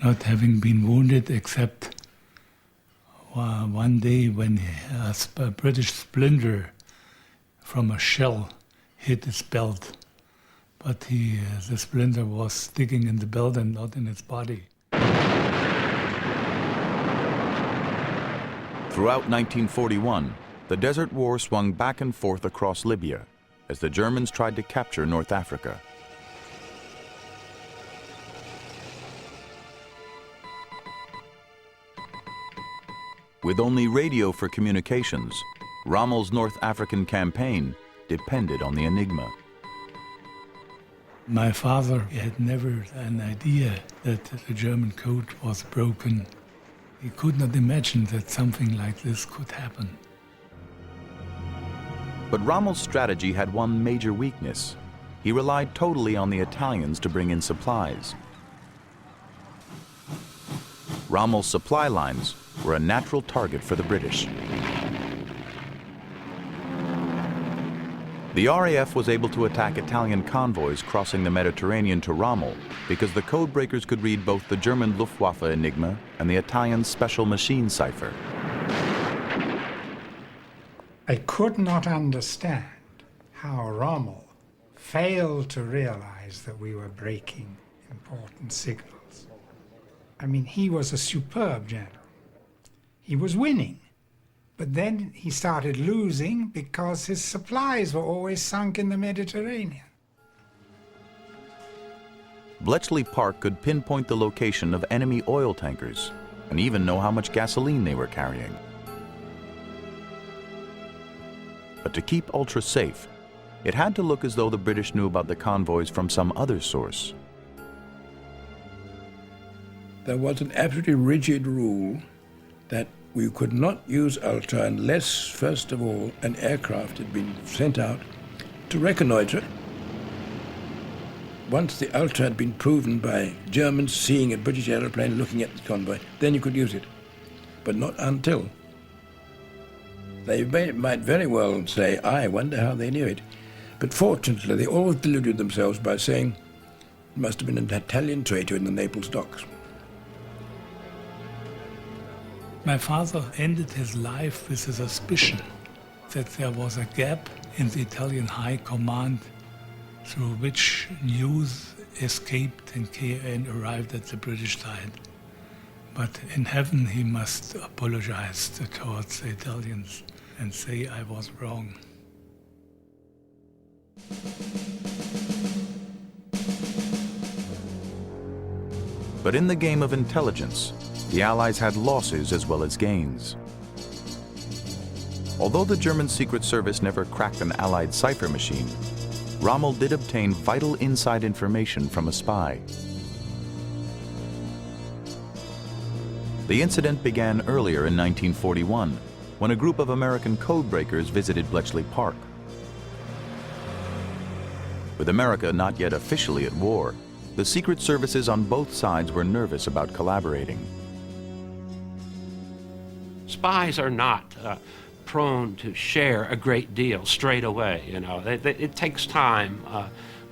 I: not having been wounded except one day when a British splinter from a shell hit his belt. But the splinter was sticking in the belt and not in his body.
B: Throughout 1941, the Desert War swung back and forth across Libya as the Germans tried to capture North Africa. With only radio for communications, Rommel's North African campaign depended on the Enigma.
I: My father had never an idea that the German code was broken. He could not imagine that something like this could happen.
B: But Rommel's strategy had one major weakness. He relied totally on the Italians to bring in supplies. Rommel's supply lines were a natural target for the British. The RAF was able to attack Italian convoys crossing the Mediterranean to Rommel because the codebreakers could read both the German Luftwaffe Enigma and the Italian Special Machine cipher.
U: I could not understand how Rommel failed to realize that we were breaking important signals. I mean, he was a superb general. He was winning, but then he started losing because his supplies were always sunk in the Mediterranean.
B: Bletchley Park could pinpoint the location of enemy oil tankers and even know how much gasoline they were carrying. But to keep ultra safe, it had to look as though the British knew about the convoys from some other source.
L: There was an absolutely rigid rule that we could not use ultra unless, first of all, an aircraft had been sent out to reconnoitre. Once the ultra had been proven by Germans seeing a British aeroplane looking at the convoy, then you could use it, but not until. They might very well say, I wonder how they knew it. But fortunately, they always deluded themselves by saying it must have been an Italian traitor in the Naples docks.
I: My father ended his life with a suspicion that there was a gap in the Italian High Command through which news escaped and arrived at the British side. But in heaven he must apologize towards the Italians and say I was wrong.
B: But in the game of intelligence, the Allies had losses as well as gains. Although the German Secret Service never cracked an Allied cipher machine, Rommel did obtain vital inside information from a spy. The incident began earlier in 1941, when a group of American codebreakers visited Bletchley Park. With America not yet officially at war, the secret services on both sides were nervous about collaborating.
W: Spies are not prone to share a great deal straight away. You know, it takes time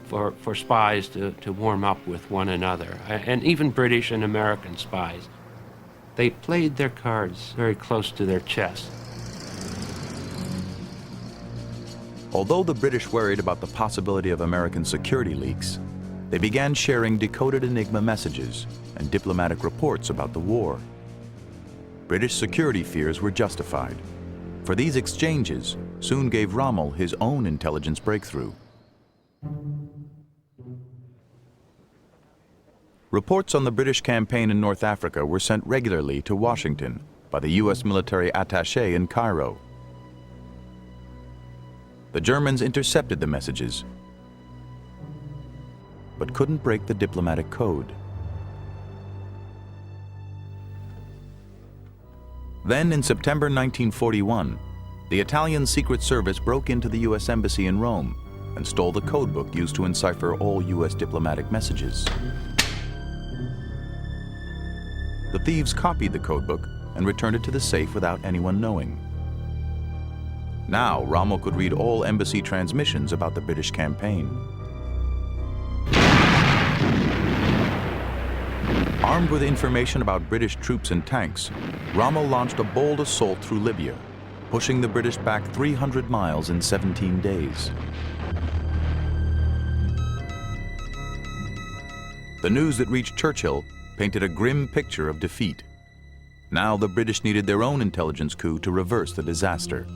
W: for spies to warm up with one another, and even British and American spies. They played their cards very close to their chest.
B: Although the British worried about the possibility of American security leaks, they began sharing decoded Enigma messages and diplomatic reports about the war. British security fears were justified, for these exchanges soon gave Rommel his own intelligence breakthrough. Reports on the British campaign in North Africa were sent regularly to Washington by the U.S. military attaché in Cairo. The Germans intercepted the messages, but couldn't break the diplomatic code. Then, in September 1941, the Italian Secret Service broke into the U.S. Embassy in Rome and stole the codebook used to encipher all U.S. diplomatic messages. The thieves copied the codebook and returned it to the safe without anyone knowing. Now, Rommel could read all embassy transmissions about the British campaign. Armed with information about British troops and tanks, Rommel launched a bold assault through Libya, pushing the British back 300 miles in 17 days. The news that reached Churchill painted a grim picture of defeat. Now the British needed their own intelligence coup to reverse the disaster.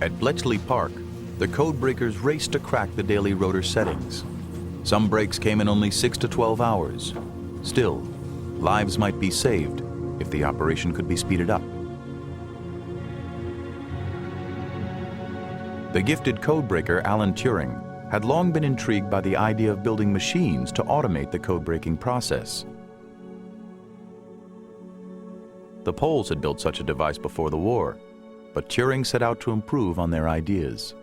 B: At Bletchley Park, the codebreakers raced to crack the daily rotor settings. Some breaks came in only 6 to 12 hours. Still, lives might be saved if the operation could be speeded up. The gifted codebreaker Alan Turing had long been intrigued by the idea of building machines to automate the code-breaking process. The Poles had built such a device before the war, but Turing set out to improve on their ideas.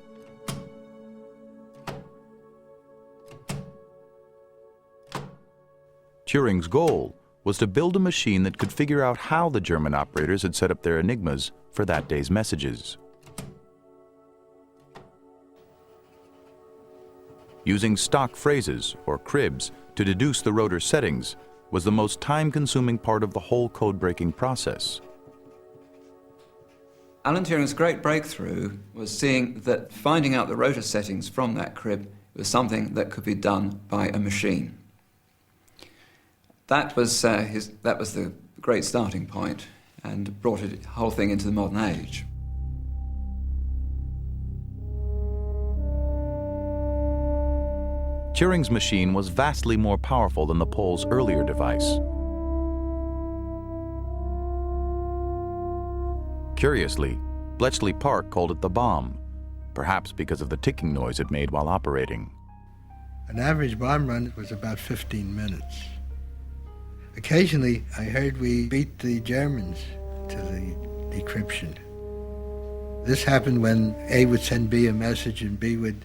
B: Turing's goal was to build a machine that could figure out how the German operators had set up their Enigmas for that day's messages. Using stock phrases, or cribs, to deduce the rotor settings was the most time-consuming part of the whole code-breaking process.
G: Alan Turing's great breakthrough was seeing that finding out the rotor settings from that crib was something that could be done by a machine. That was the great starting point and brought the whole thing into the modern age.
B: Turing's machine was vastly more powerful than the Poles' earlier device. Curiously, Bletchley Park called it the bomb, perhaps because of the ticking noise it made while operating.
H: An average bomb run was about 15 minutes. Occasionally, I heard we beat the Germans to the decryption. This happened when A would send B a message and B would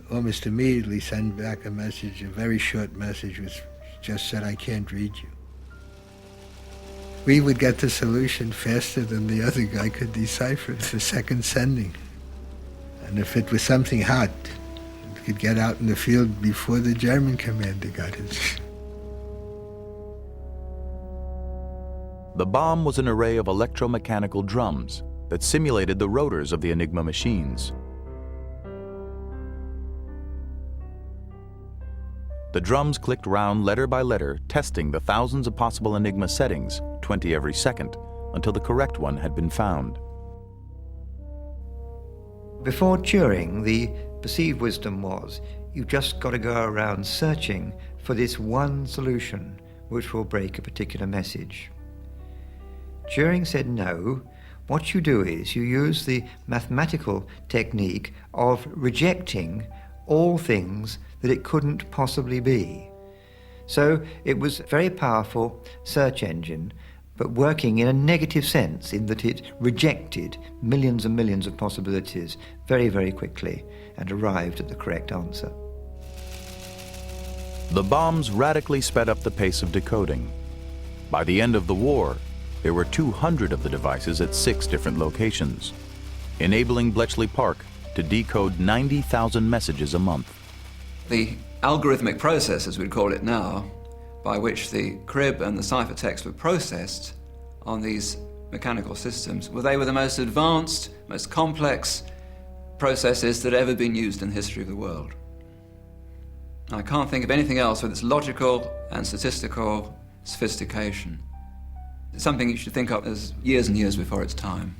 H: almost immediately send back a message, a very short message which just said, "I can't read you." We would get the solution faster than the other guy could decipher it the second sending. And if it was something hot, it could get out in the field before the German commander got it.
B: The bomb was an array of electromechanical drums that simulated the rotors of the Enigma machines. The drums clicked round letter by letter, testing the thousands of possible Enigma settings, 20 every second, until the correct one had been found.
F: Before Turing, the perceived wisdom was, you've just got to go around searching for this one solution which will break a particular message. Turing said no. What you do is you use the mathematical technique of rejecting all things that it couldn't possibly be. So it was a very powerful search engine, but working in a negative sense in that it rejected millions and millions of possibilities very, very quickly and arrived at the correct answer.
B: The bombs radically sped up the pace of decoding. By the end of the war, there were 200 of the devices at 6 different locations, enabling Bletchley Park to decode 90,000 messages a month.
G: The algorithmic process, as we'd call it now, by which the crib and the ciphertext were processed on these mechanical systems, they were the most advanced, most complex processes that had ever been used in the history of the world. I can't think of anything else with its logical and statistical sophistication. It's something you should think of as years and years before its time.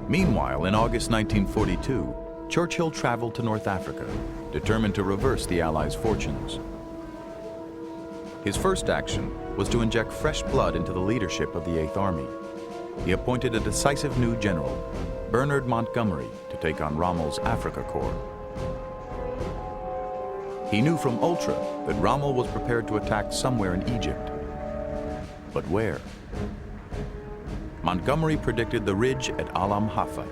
B: Meanwhile, in August 1942, Churchill traveled to North Africa, determined to reverse the Allies' fortunes. His first action was to inject fresh blood into the leadership of the Eighth Army. He appointed a decisive new general, Bernard Montgomery, to take on Rommel's Africa Corps. He knew from Ultra that Rommel was prepared to attack somewhere in Egypt. But where? Montgomery predicted the ridge at Alam Hafa.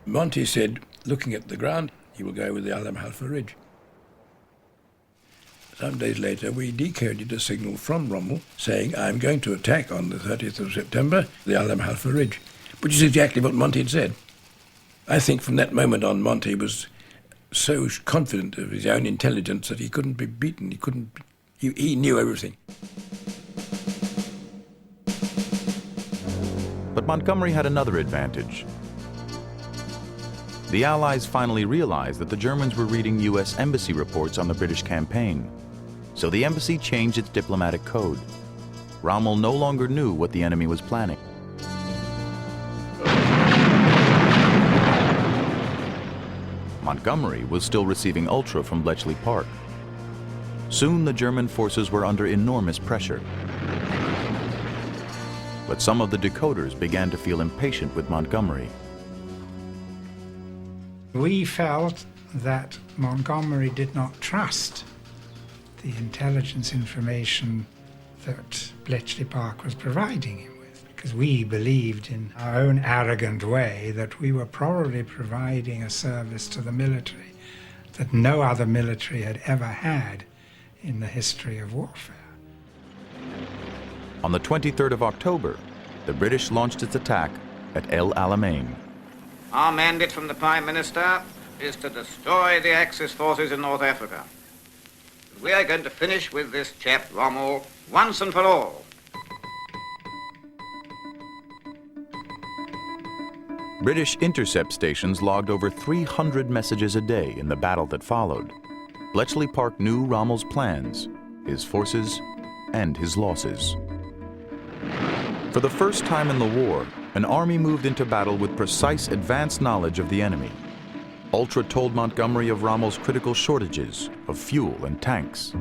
L: Monty said, looking at the ground, he will go with the Alam Hafa ridge. Some days later, we decoded a signal from Rommel saying, I'm going to attack on the 30th of September the Alam Hafa ridge, which is exactly what Monty had said. I think from that moment on, Monty was so confident of his own intelligence that he couldn't be beaten. He knew everything.
B: But Montgomery had another advantage. The Allies finally realized that the Germans were reading U.S. embassy reports on the British campaign. So the embassy changed its diplomatic code. Rommel no longer knew what the enemy was planning. Montgomery was still receiving Ultra from Bletchley Park. Soon the German forces were under enormous pressure. But some of the decoders began to feel impatient with Montgomery.
U: We felt that Montgomery did not trust the intelligence information that Bletchley Park was providing him with, because we believed in our own arrogant way that we were probably providing a service to the military that no other military had ever had in the history of warfare.
B: On the 23rd of October, the British launched its attack at El Alamein.
M: Our mandate from the Prime Minister is to destroy the Axis forces in North Africa. We are going to finish with this chap Rommel once and for all.
B: British intercept stations logged over 300 messages a day in the battle that followed. Bletchley Park knew Rommel's plans, his forces, and his losses. For the first time in the war, an army moved into battle with precise advanced knowledge of the enemy. Ultra told Montgomery of Rommel's critical shortages of fuel and tanks.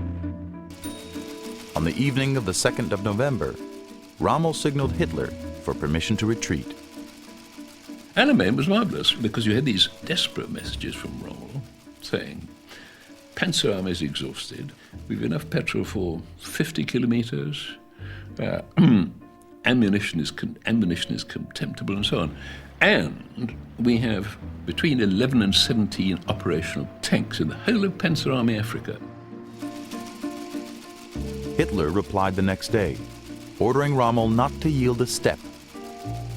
B: On the evening of the 2nd of November, Rommel signaled Hitler for permission to retreat.
N: Alamein was marvelous because you had these desperate messages from Rommel saying, Panzer Army is exhausted, we've enough petrol for 50 kilometers, ammunition is contemptible, and so on. And we have between 11 and 17 operational tanks in the whole of Panzer Army Africa.
B: Hitler replied the next day, ordering Rommel not to yield a step,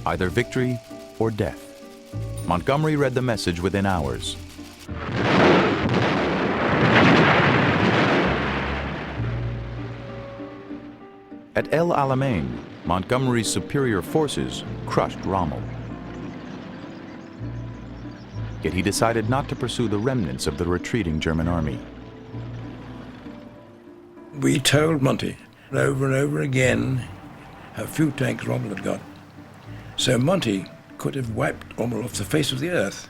B: either victory or death. Montgomery read the message within hours. At El Alamein, Montgomery's superior forces crushed Rommel. Yet he decided not to pursue the remnants of the retreating German army.
L: We told Monty over and over again how few tanks Rommel had got. So Monty could have wiped Rommel off the face of the earth.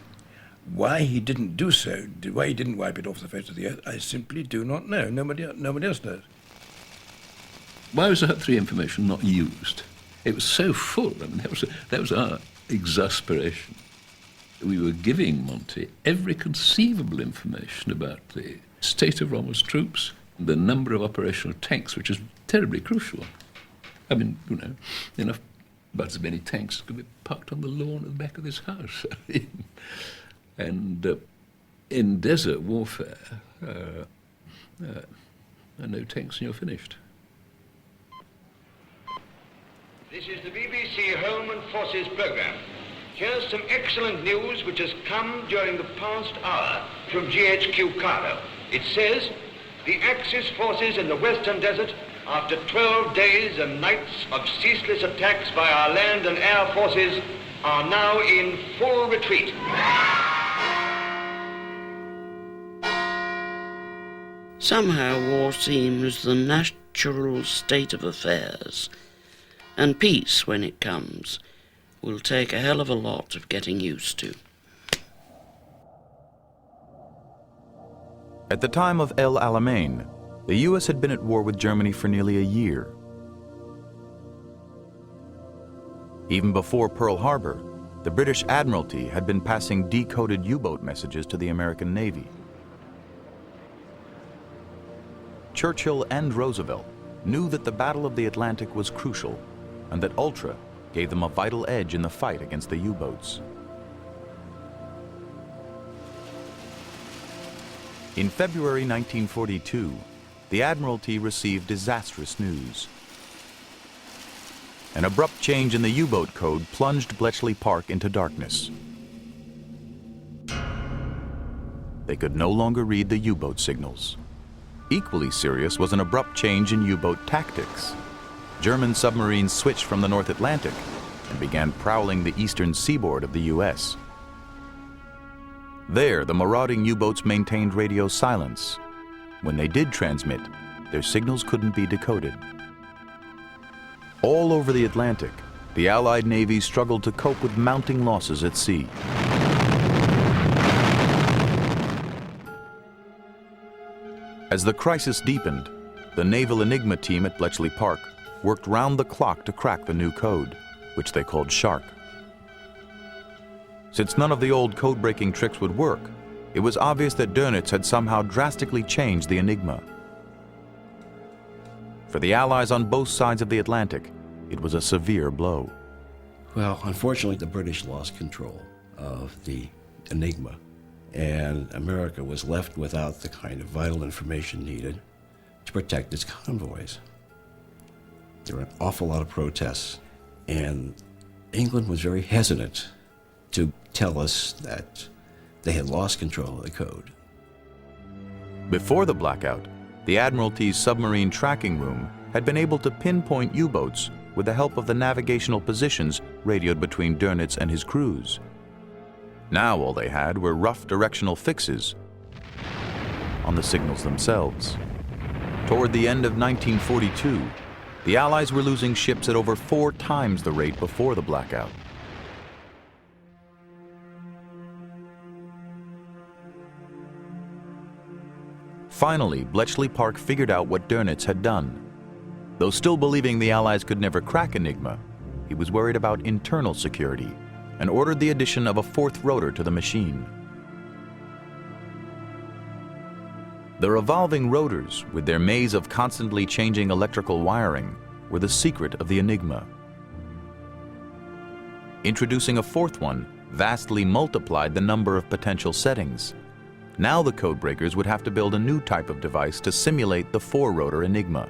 L: Why he didn't do so, why he didn't wipe it off the face of the earth, I simply do not know. Nobody else knows.
N: Why was the Hut 3 information not used? It was so full. I mean, that was our exasperation. We were giving Monty every conceivable information about the state of Rommel's troops, the number of operational tanks, which is terribly crucial. I mean, you know, enough, about as many tanks could be parked on the lawn at the back of this house. And in desert warfare, no tanks and you're finished.
J: This is the BBC Home and Forces programme. Here's some excellent news which has come during the past hour from GHQ Cairo. It says the Axis forces in the Western Desert, after 12 days and nights of ceaseless attacks by our land and air forces, are now in full retreat.
P: Somehow war seems the natural state of affairs, and peace, when it comes, will take a hell of a lot of getting used to.
B: At the time of El Alamein, the U.S. had been at war with Germany for nearly a year. Even before Pearl Harbor, the British Admiralty had been passing decoded U-boat messages to the American Navy. Churchill and Roosevelt knew that the Battle of the Atlantic was crucial and that Ultra gave them a vital edge in the fight against the U-boats. In February 1942, the Admiralty received disastrous news. An abrupt change in the U-boat code plunged Bletchley Park into darkness. They could no longer read the U-boat signals. Equally serious was an abrupt change in U-boat tactics. German submarines switched from the North Atlantic and began prowling the eastern seaboard of the U.S. There, the marauding U-boats maintained radio silence. When they did transmit, their signals couldn't be decoded. All over the Atlantic, the Allied navies struggled to cope with mounting losses at sea. As the crisis deepened, the naval Enigma team at Bletchley Park worked round the clock to crack the new code, which they called Shark. Since none of the old code-breaking tricks would work, it was obvious that Dönitz had somehow drastically changed the Enigma. For the Allies on both sides of the Atlantic, it was a severe blow.
R: Well, unfortunately, the British lost control of the Enigma, and America was left without the kind of vital information needed to protect its convoys. There were an awful lot of protests, and England was very hesitant to tell us that they had lost control of the code.
B: Before the blackout, the Admiralty's submarine tracking room had been able to pinpoint U-boats with the help of the navigational positions radioed between Dönitz and his crews. Now all they had were rough directional fixes on the signals themselves. Toward the end of 1942, the Allies were losing ships at over 4 times the rate before the blackout. Finally, Bletchley Park figured out what Dönitz had done. Though still believing the Allies could never crack Enigma, he was worried about internal security and ordered the addition of a 4th rotor to the machine. The revolving rotors, with their maze of constantly changing electrical wiring, were the secret of the Enigma. Introducing a 4th one vastly multiplied the number of potential settings. Now the codebreakers would have to build a new type of device to simulate the 4-rotor Enigma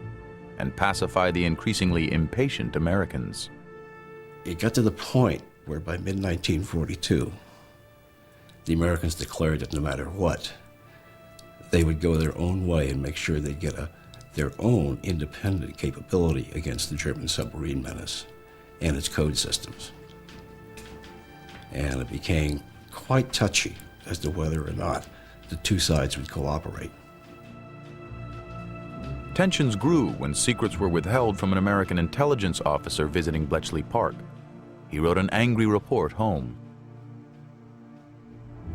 B: and pacify the increasingly impatient Americans.
R: It got to the point where by mid-1942, the Americans declared that no matter what, they would go their own way and make sure they'd get their own independent capability against the German submarine menace and its code systems. And it became quite touchy as to whether or not the two sides would cooperate.
B: Tensions grew when secrets were withheld from an American intelligence officer visiting Bletchley Park. He wrote an angry report home.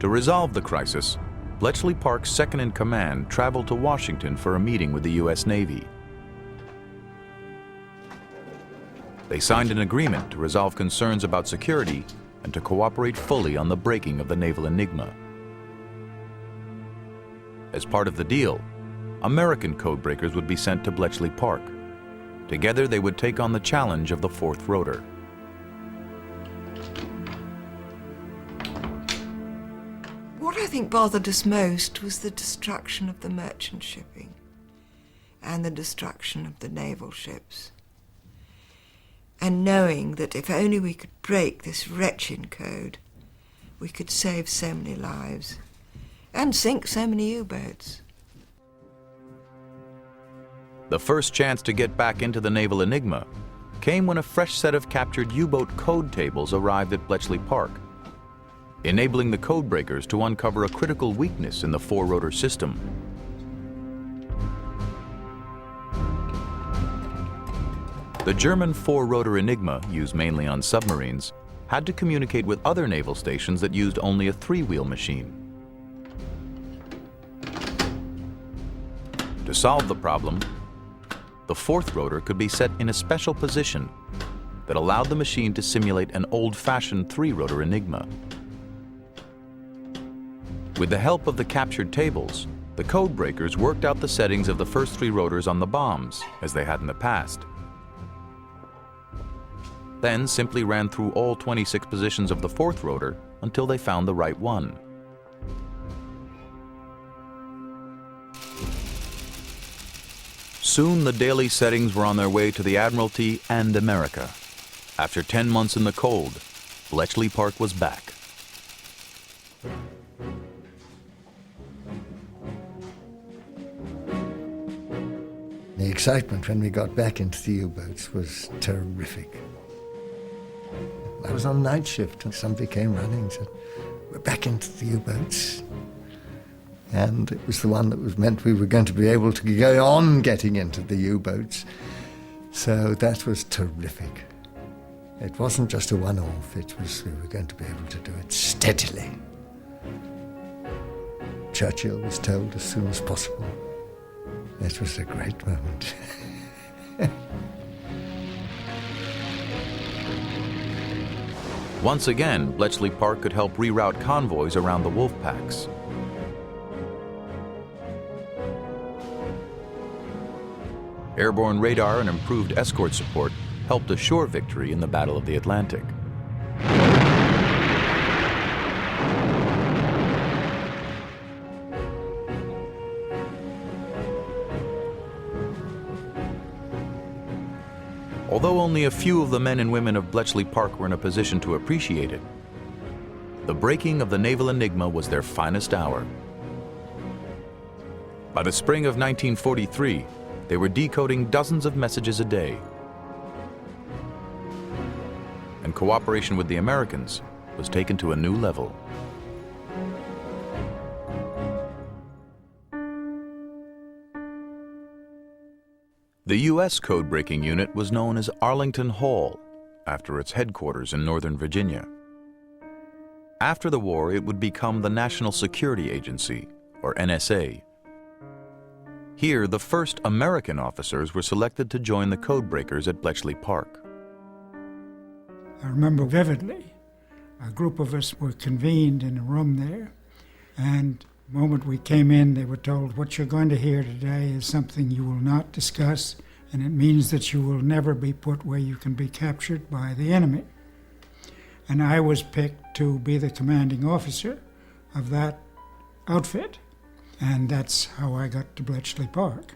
B: To resolve the crisis, Bletchley Park's second-in-command traveled to Washington for a meeting with the U.S. Navy. They signed an agreement to resolve concerns about security and to cooperate fully on the breaking of the naval Enigma. As part of the deal, American codebreakers would be sent to Bletchley Park. Together, they would take on the challenge of the 4th rotor.
V: What I think bothered us most was the destruction of the merchant shipping and the destruction of the naval ships. and knowing that if only we could break this wretched code, we could save so many lives and sink so many U-boats.
B: The first chance to get back into the naval Enigma came when a fresh set of captured U-boat code tables arrived at Bletchley Park, enabling the codebreakers to uncover a critical weakness in the four-rotor system. The German four-rotor Enigma, used mainly on submarines, had to communicate with other naval stations that used only a three-wheel machine. To solve the problem, the fourth rotor could be set in a special position that allowed the machine to simulate an old-fashioned three-rotor Enigma. With the help of the captured tables, the codebreakers worked out the settings of the first three rotors on the bombs, as they had in the past. Then simply ran through all 26 positions of the fourth rotor until they found the right one. Soon the daily settings were on their way to the Admiralty and America. After 10 months in the cold, Bletchley Park was back.
H: The excitement when we got back into the U-boats was terrific. I was on night shift and somebody came running and said, "We're back into the U-boats." And it was the one that was meant we were going to be able to go on getting into the U-boats. So that was terrific. It wasn't just a one-off, it was we were going to be able to do it steadily. Churchill was told as soon as possible. It was a great moment.
B: Once again, Bletchley Park could help reroute convoys around the wolf packs. Airborne radar and improved escort support helped assure victory in the Battle of the Atlantic. Although only a few of the men and women of Bletchley Park were in a position to appreciate it, the breaking of the naval Enigma was their finest hour. By the spring of 1943, they were decoding dozens of messages a day. And cooperation with the Americans was taken to a new level. The U.S. code-breaking unit was known as Arlington Hall, after its headquarters in Northern Virginia. After the war, it would become the National Security Agency, or NSA. Here, the first American officers were selected to join the codebreakers at Bletchley Park.
U: I remember vividly, a group of us were convened in a room there, and the moment we came in, they were told, "What you're going to hear today is something you will not discuss, and it means that you will never be put where you can be captured by the enemy." And I was picked to be the commanding officer of that outfit, and that's how I got to Bletchley Park.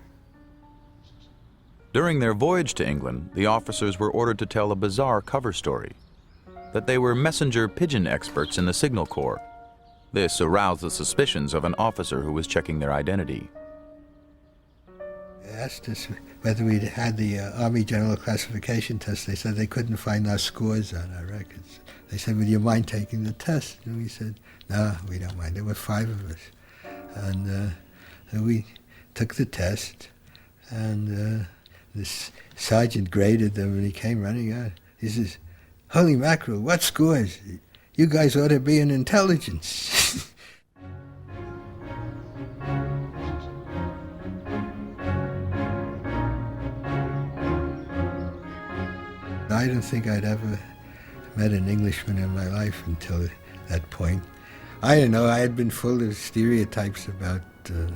B: During their voyage to England, the officers were ordered to tell a bizarre cover story, that they were messenger pigeon experts in the Signal Corps. This aroused the suspicions of an officer who was checking their identity.
H: They asked us whether we'd had the Army General Classification test. They said they couldn't find our scores on our records. They said, "Would you mind taking the test?" And we said, "No, we don't mind." There were 5 of us. And so we took the test, and this sergeant graded them, and he came running out. He says, "Holy mackerel, what scores? You guys ought to be in intelligence." I don't think I'd ever met an Englishman in my life until that point. I don't know, I had been full of stereotypes about the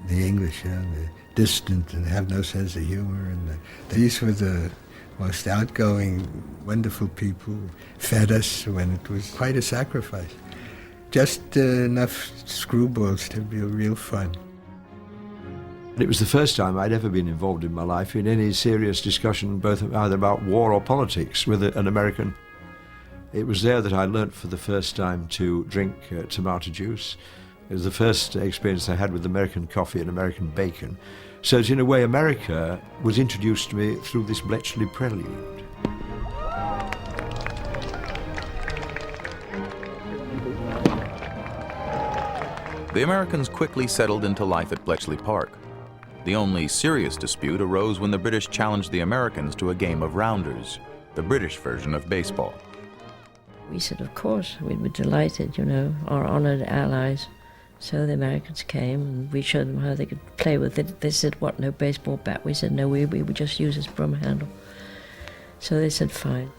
H: English, they're distant and have no sense of humor, and these were the most outgoing, wonderful people, fed us when it was quite a sacrifice. Just enough screwballs to be real fun.
C: It was the first time I'd ever been involved in my life in any serious discussion, both either about war or politics, with an American. It was there that I learnt for the first time to drink tomato juice. It was the first experience I had with American coffee and American bacon. So in a way, America was introduced to me through this Bletchley prelude.
B: The Americans quickly settled into life at Bletchley Park. The only serious dispute arose when the British challenged the Americans to a game of rounders, the British version of baseball.
O: We said, of course, we were delighted, you know, our honored allies. So the Americans came and we showed them how they could play with it. They said, what, no baseball bat? We said, no, we would just use this broom handle. So they said, fine.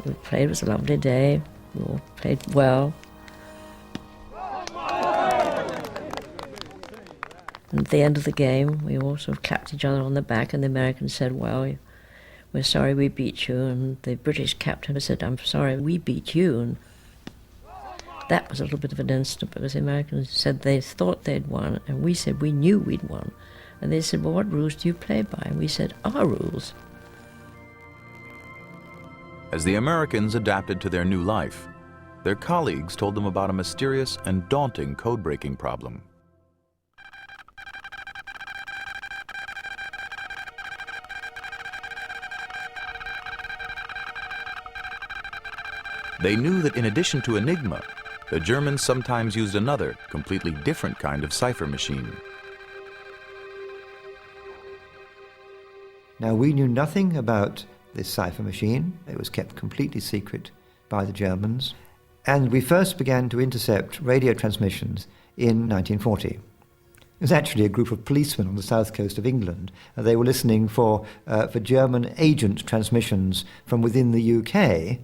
O: We played, it was a lovely day, we all played well. And at the end of the game, we all sort of clapped each other on the back, and the Americans said, well, we're sorry we beat you. And the British captain said, I'm sorry we beat you. And that was a little bit of an incident, because the Americans said they thought they'd won, and we said we knew we'd won. And they said, well, what rules do you play by? And we said, our rules.
B: As the Americans adapted to their new life, their colleagues told them about a mysterious and daunting code-breaking problem. They knew that in addition to Enigma, the Germans sometimes used another, completely different kind of cipher machine.
F: Now, we knew nothing about this cipher machine. It was kept completely secret by the Germans. And we first began to intercept radio transmissions in 1940. It was actually a group of policemen on the south coast of England. They were listening for German agent transmissions from within the UK.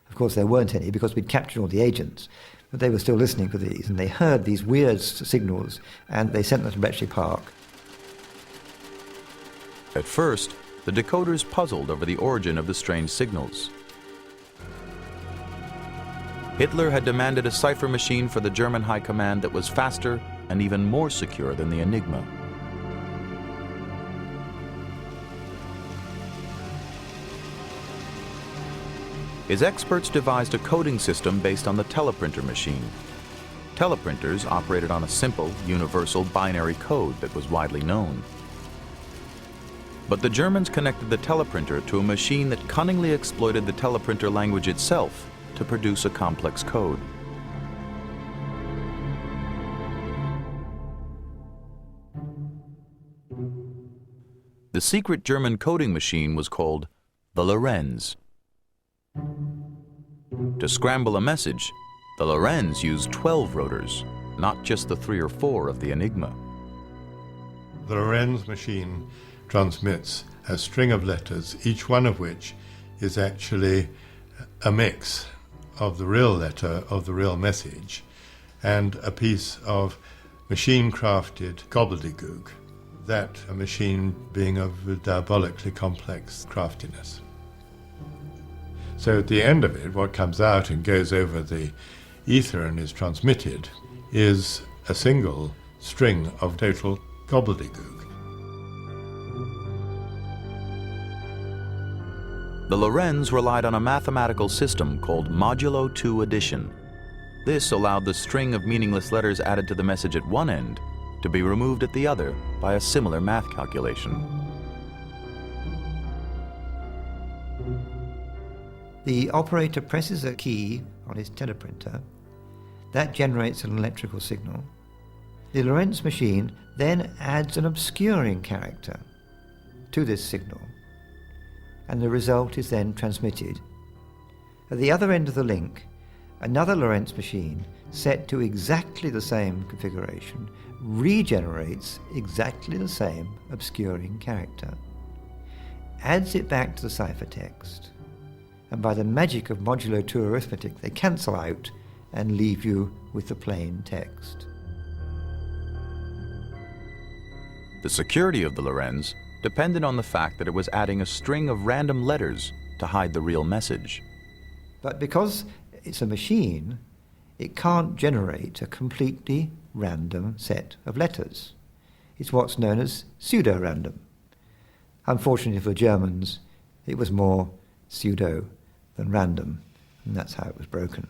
F: Of course, there weren't any because we'd captured all the agents, but they were still listening for these, and they heard these weird signals, and they sent them to Bletchley Park.
B: At first, the decoders puzzled over the origin of the strange signals. Hitler had demanded a cipher machine for the German High Command that was faster and even more secure than the Enigma. His experts devised a coding system based on the teleprinter machine. Teleprinters operated on a simple, universal binary code that was widely known. But the Germans connected the teleprinter to a machine that cunningly exploited the teleprinter language itself to produce a complex code. The secret German coding machine was called the Lorenz. To scramble a message, the Lorenz used 12 rotors, not just the 3 or 4 of the Enigma.
T: The Lorenz machine transmits a string of letters, each one of which is actually a mix of the real letter of the real message and a piece of machine-crafted gobbledygook, that a machine being of diabolically complex craftiness. So at the end of it, what comes out and goes over the ether and is transmitted is a single string of total gobbledygook.
B: The Lorenz relied on a mathematical system called modulo 2 addition. This allowed the string of meaningless letters added to the message at one end to be removed at the other by a similar math calculation.
F: The operator presses a key on his teleprinter. That generates an electrical signal. The Lorenz machine then adds an obscuring character to this signal, and the result is then transmitted. At the other end of the link, another Lorenz machine set to exactly the same configuration regenerates exactly the same obscuring character, adds it back to the ciphertext, and by the magic of modulo 2 arithmetic, they cancel out and leave you with the plain text.
B: The security of the Lorenz depended on the fact that it was adding a string of random letters to hide the real message.
F: But because it's a machine, it can't generate a completely random set of letters. It's what's known as pseudo-random. Unfortunately for Germans, it was more pseudo than random, and that's how it was broken.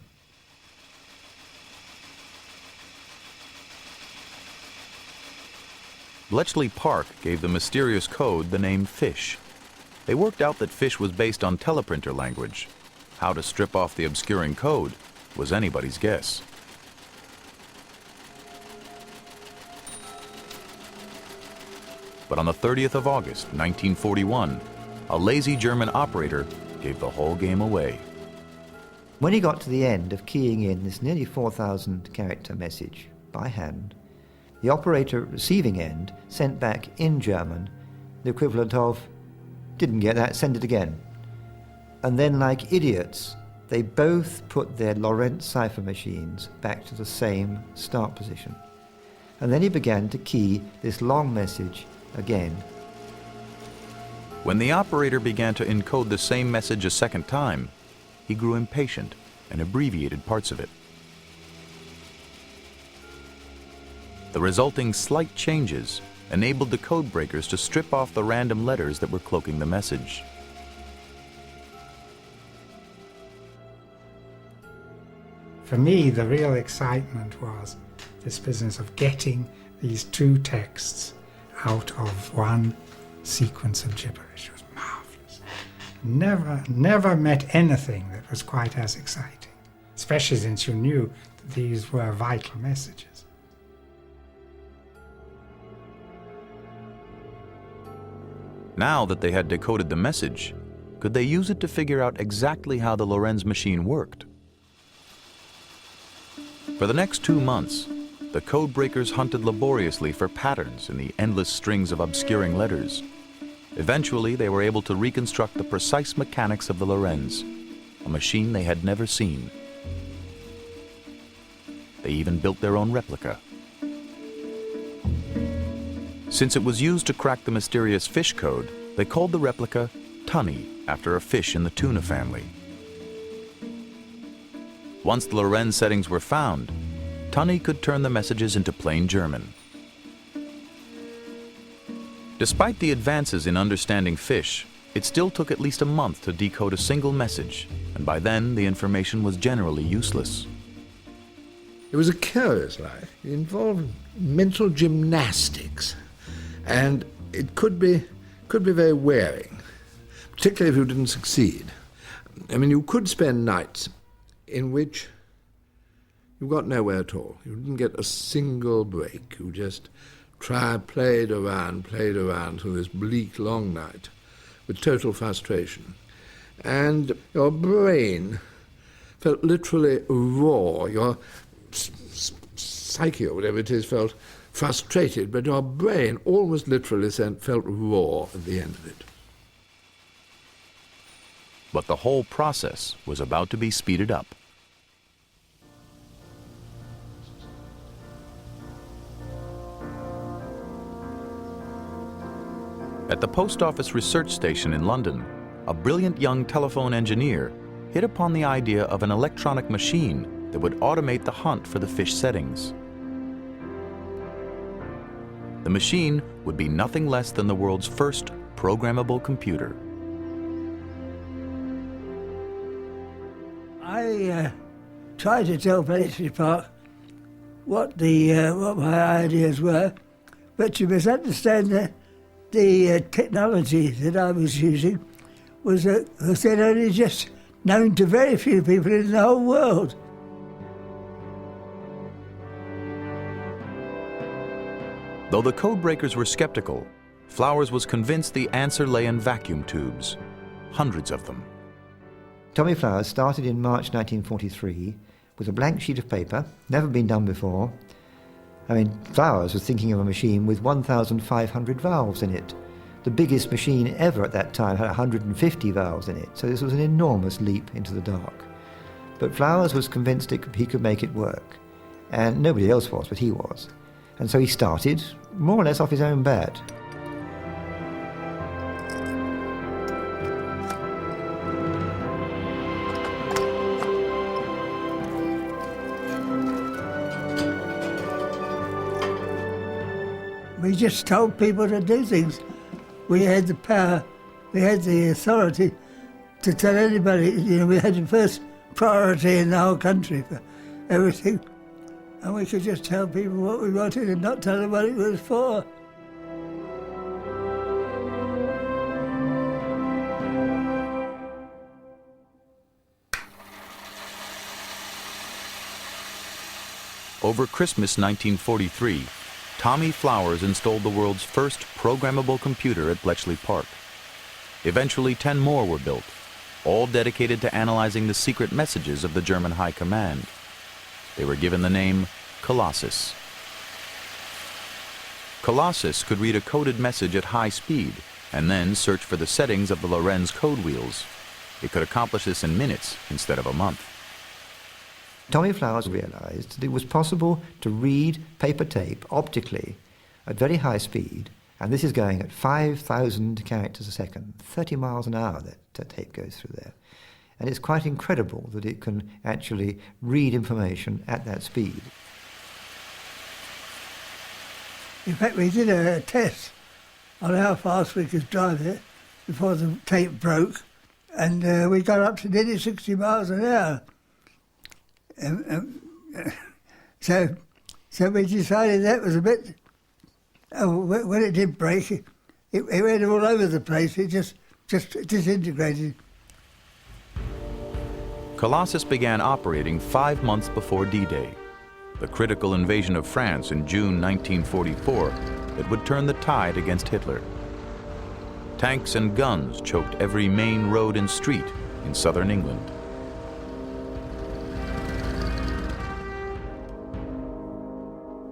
B: Bletchley Park gave the mysterious code the name fish. They worked out that fish was based on teleprinter language. How to strip off the obscuring code was anybody's guess. But on the 30th of August, 1941, a lazy German operator gave the whole game away.
F: When he got to the end of keying in this nearly 4,000 character message by hand, the operator receiving end sent back in German the equivalent of, "Didn't get that, send it again." And then, like idiots, they both put their Lorentz cipher machines back to the same start position. And then he began to key this long message again.
B: When the operator began to encode the same message a second time, he grew impatient and abbreviated parts of it. The resulting slight changes enabled the code breakers to strip off the random letters that were cloaking the message.
U: For me, the real excitement was this business of getting these two texts out of one sequence of gibberish. It was marvelous. Never met anything that was quite as exciting, especially since you knew that these were vital messages.
B: Now that they had decoded the message, could they use it to figure out exactly how the Lorentz machine worked? For the next 2 months, the code breakers hunted laboriously for patterns in the endless strings of obscuring letters. Eventually, they were able to reconstruct the precise mechanics of the Lorentz, a machine they had never seen. They even built their own replica. Since it was used to crack the mysterious fish code, they called the replica Tunny, after a fish in the tuna family. Once the Lorentz settings were found, Tunny could turn the messages into plain German. Despite the advances in understanding fish, it still took at least a month to decode a single message, and by then the information was generally useless.
D: It was a curious life. It involved mental gymnastics, and it could be very wearing, particularly if you didn't succeed. I mean, you could spend nights in which you got nowhere at all. You didn't get a single break. You just played around through this bleak, long night with total frustration. And your brain felt literally raw. Your psyche, or whatever it is, felt frustrated, but your brain almost literally felt raw at the end of it.
B: But the whole process was about to be speeded up. At the Post Office Research Station in London, a brilliant young telephone engineer hit upon the idea of an electronic machine that would automate the hunt for the fish settings. The machine would be nothing less than the world's first programmable computer.
E: I tried to tell Bletchley Park what my ideas were, but you must understand that the technology that I was using was only just known to very few people in the whole world.
B: Though the code breakers were skeptical, Flowers was convinced the answer lay in vacuum tubes, hundreds of them.
F: Tommy Flowers started in March 1943 with a blank sheet of paper, never been done before. I mean, Flowers was thinking of a machine with 1,500 valves in it. The biggest machine ever at that time had 150 valves in it, so this was an enormous leap into the dark. But Flowers was convinced he could make it work, and nobody else was, but he was. And so he started, more or less off his own bat.
E: We just told people to do things. We had the power, we had the authority to tell anybody, we had the first priority in the whole country for everything. And we could just tell people what we wanted and not tell them what it was for.
B: Over Christmas 1943, Tommy Flowers installed the world's first programmable computer at Bletchley Park. Eventually, 10 more were built, all dedicated to analyzing the secret messages of the German High Command. They were given the name Colossus. Colossus could read a coded message at high speed and then search for the settings of the Lorenz code wheels. It could accomplish this in minutes instead of a month.
F: Tommy Flowers realized that it was possible to read paper tape optically at very high speed, and this is going at 5,000 characters a second, 30 miles an hour that tape goes through there. And it's quite incredible that it can actually read information at that speed.
E: In fact, we did a test on how fast we could drive it before the tape broke, and we got up to nearly 60 miles an hour. So we decided that was a bit. When it did break, it went all over the place. It just disintegrated.
B: Colossus began operating 5 months before D-Day, the critical invasion of France in June 1944 that would turn the tide against Hitler. Tanks and guns choked every main road and street in southern England.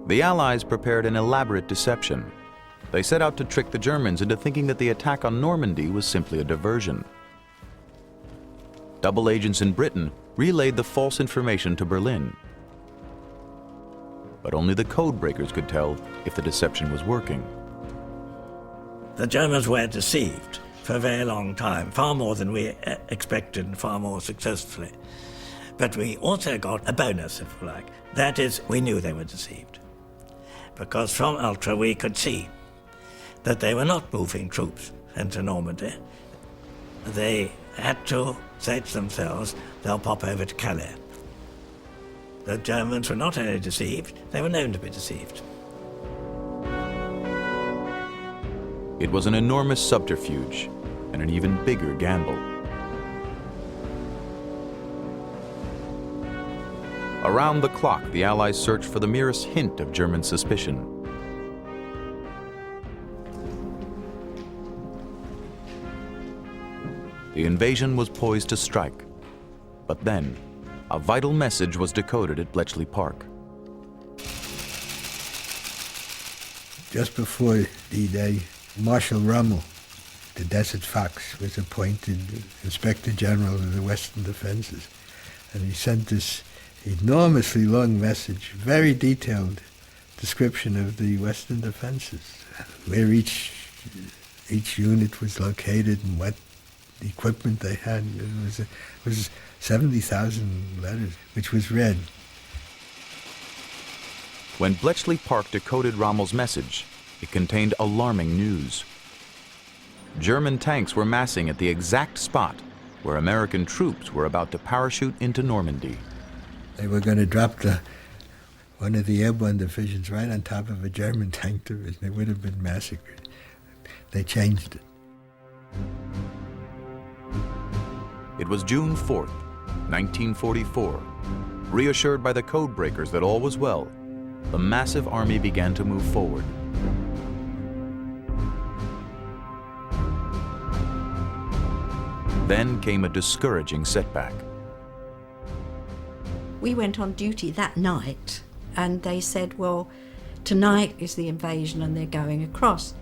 B: The Allies prepared an elaborate deception. They set out to trick the Germans into thinking that the attack on Normandy was simply a diversion. Double agents in Britain relayed the false information to Berlin. But only the codebreakers could tell if the deception was working.
K: The Germans were deceived for a very long time, far more than we expected and far more successfully. But we also got a bonus, if you like. That is, we knew they were deceived. Because from Ultra we could see that they were not moving troops into Normandy. They had to say to themselves, they'll pop over to Calais. The Germans were not only deceived, they were known to be deceived.
B: It was an enormous subterfuge and an even bigger gamble. Around the clock, the Allies searched for the merest hint of German suspicion. The invasion was poised to strike, but then a vital message was decoded at Bletchley Park.
H: Just before D-Day, Marshal Rommel, the Desert Fox, was appointed Inspector General of the Western Defenses, and he sent this enormously long message, very detailed description of the Western defenses, where each unit was located and what equipment they had. It was 70,000 letters, which was read.
B: When Bletchley Park decoded Rommel's message, it contained alarming news. German tanks were massing at the exact spot where American troops were about to parachute into Normandy.
H: They were going to drop one of the airborne divisions right on top of a German tank division. They would have been massacred. They changed it.
B: It was June 4th, 1944. Reassured by the codebreakers that all was well, the massive army began to move forward. Then came a discouraging setback.
Q: We went on duty that night and they said, well, tonight is the invasion and they're going across.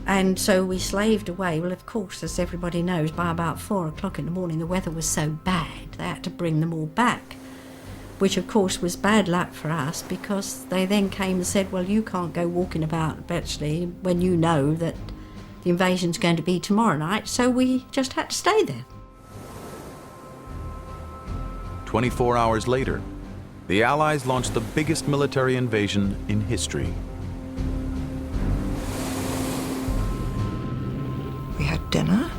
Q: And so we slaved away. Well, of course, as everybody knows, by about 4 o'clock in the morning, the weather was so bad, they had to bring them all back, which of course was bad luck for us because they then came and said, well, you can't go walking about Bletchley when you know that the invasion's going to be tomorrow night, so we just had to stay there.
B: 24 hours later, the Allies launched the biggest military invasion in history.
V: had dinner,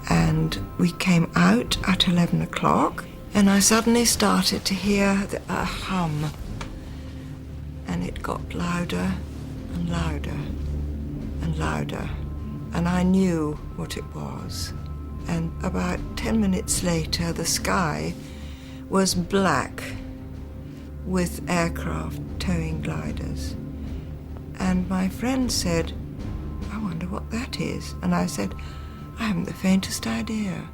V: and we came out at 11 o'clock, and I suddenly started to hear a hum, and it got louder and louder and louder, and I knew what it was. And about 10 minutes later, the sky was black with aircraft towing gliders. And my friend said, "I wonder what that is." And I said, "I haven't the faintest idea."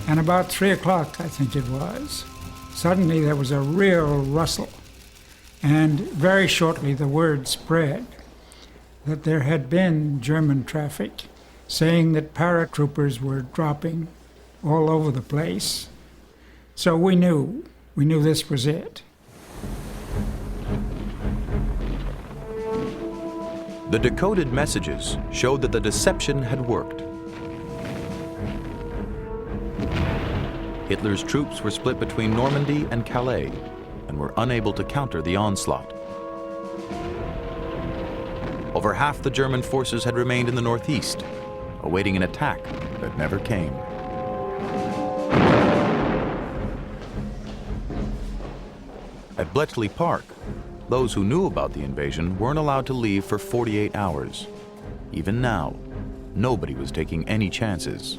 U: And about 3 o'clock, I think it was, suddenly there was a real rustle. And very shortly the word spread that there had been German traffic saying that paratroopers were dropping all over the place. So we knew this was it.
B: The decoded messages showed that the deception had worked. Hitler's troops were split between Normandy and Calais and were unable to counter the onslaught. Over half the German forces had remained in the northeast, awaiting an attack that never came. At Bletchley Park, those who knew about the invasion weren't allowed to leave for 48 hours. Even now, nobody was taking any chances.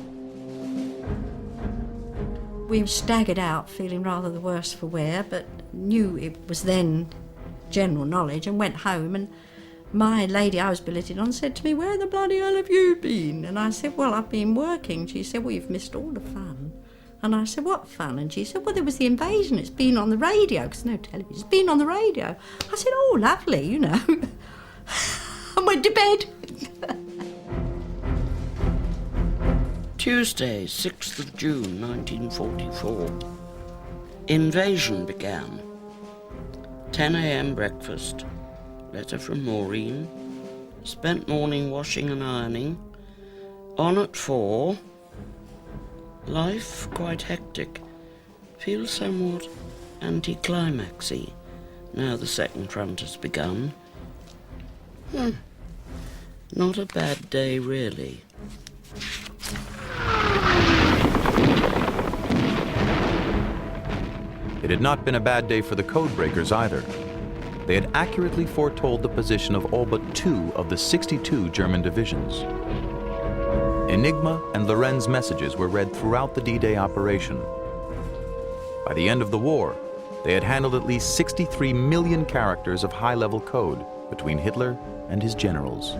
Q: We staggered out, feeling rather the worse for wear, but knew it was then general knowledge, and went home. And my lady I was billeted on said to me, "Where the bloody hell have you been?" And I said, "Well, I've been working." She said, "Well, you've missed all the fun." And I said, "What fun?" And she said, "Well, there was the invasion. It's been on the radio," because no television. "It's been on the radio." I said, "Oh, lovely, you know." And went to bed.
P: Tuesday, 6th of June, 1944. Invasion began. 10 a.m. breakfast, letter from Maureen, spent morning washing and ironing, on at 4, life quite hectic, feels somewhat anticlimaxy, now the second front has begun. Not a bad day, really.
B: It had not been a bad day for the codebreakers either. They had accurately foretold the position of all but 2 of the 62 German divisions. Enigma and Lorenz messages were read throughout the D-Day operation. By the end of the war, they had handled at least 63 million characters of high-level code between Hitler and his generals.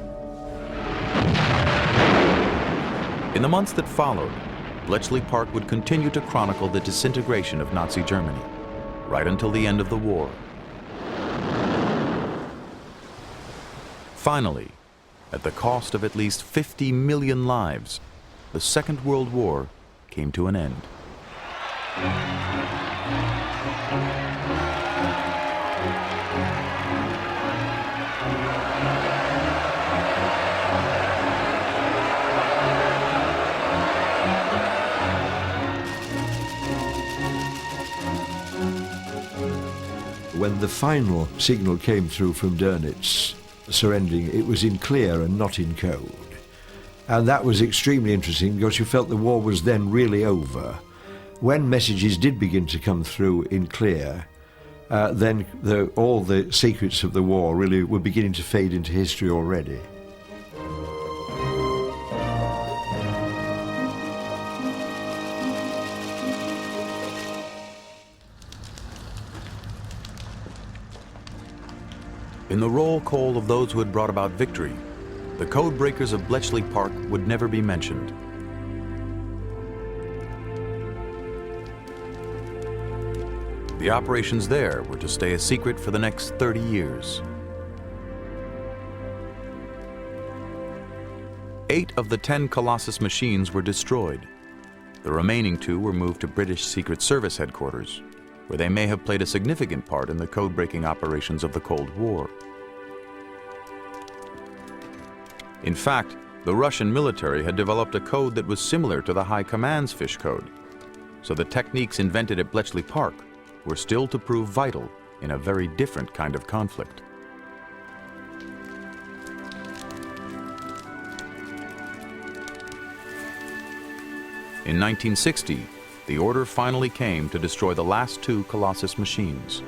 B: In the months that followed, Bletchley Park would continue to chronicle the disintegration of Nazi Germany, right until the end of the war. Finally, at the cost of at least 50 million lives, the Second World War came to an end.
C: When the final signal came through from Dönitz surrendering, it was in clear and not in code. And that was extremely interesting because you felt the war was then really over. When messages did begin to come through in clear, then all the secrets of the war really were beginning to fade into history already.
B: In the roll call of those who had brought about victory, the codebreakers of Bletchley Park would never be mentioned. The operations there were to stay a secret for the next 30 years. 8 of the 10 Colossus machines were destroyed. The remaining 2 were moved to British Secret Service headquarters, where they may have played a significant part in the code-breaking operations of the Cold War. In fact, the Russian military had developed a code that was similar to the High Command's fish code, so the techniques invented at Bletchley Park were still to prove vital in a very different kind of conflict. In 1960, the order finally came to destroy the last two Colossus machines.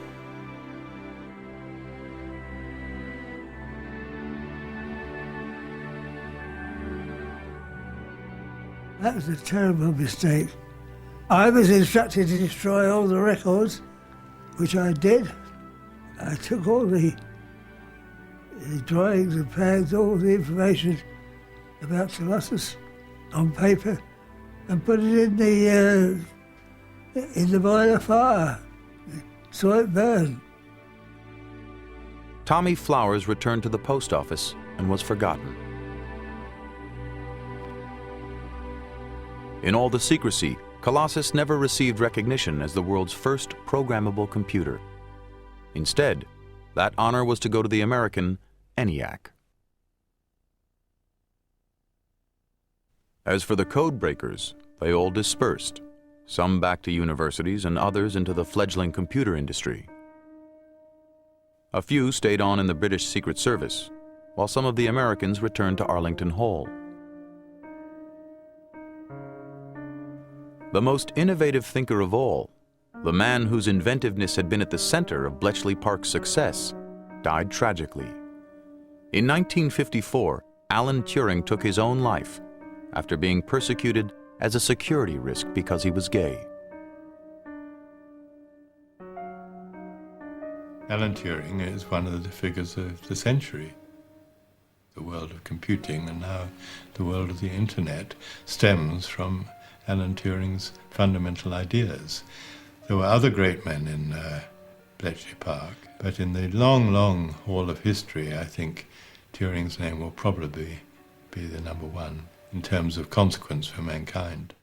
E: That was a terrible mistake. I was instructed to destroy all the records, which I did. I took all the drawings and plans, all the information about Colossus on paper, and put it in the boiler fire. Saw it burn.
B: Tommy Flowers returned to the post office and was forgotten. In all the secrecy, Colossus never received recognition as the world's first programmable computer. Instead, that honor was to go to the American ENIAC. As for the code breakers, they all dispersed, some back to universities and others into the fledgling computer industry. A few stayed on in the British Secret Service, while some of the Americans returned to Arlington Hall. The most innovative thinker of all, the man whose inventiveness had been at the center of Bletchley Park's success, died tragically. In 1954, Alan Turing took his own life after being persecuted as a security risk because he was gay.
T: Alan Turing is one of the figures of the century. The world of computing and now the world of the internet stems from Alan Turing's fundamental ideas. There were other great men in Bletchley Park, but in the long, long haul of history, I think Turing's name will probably be the number one in terms of consequence for mankind.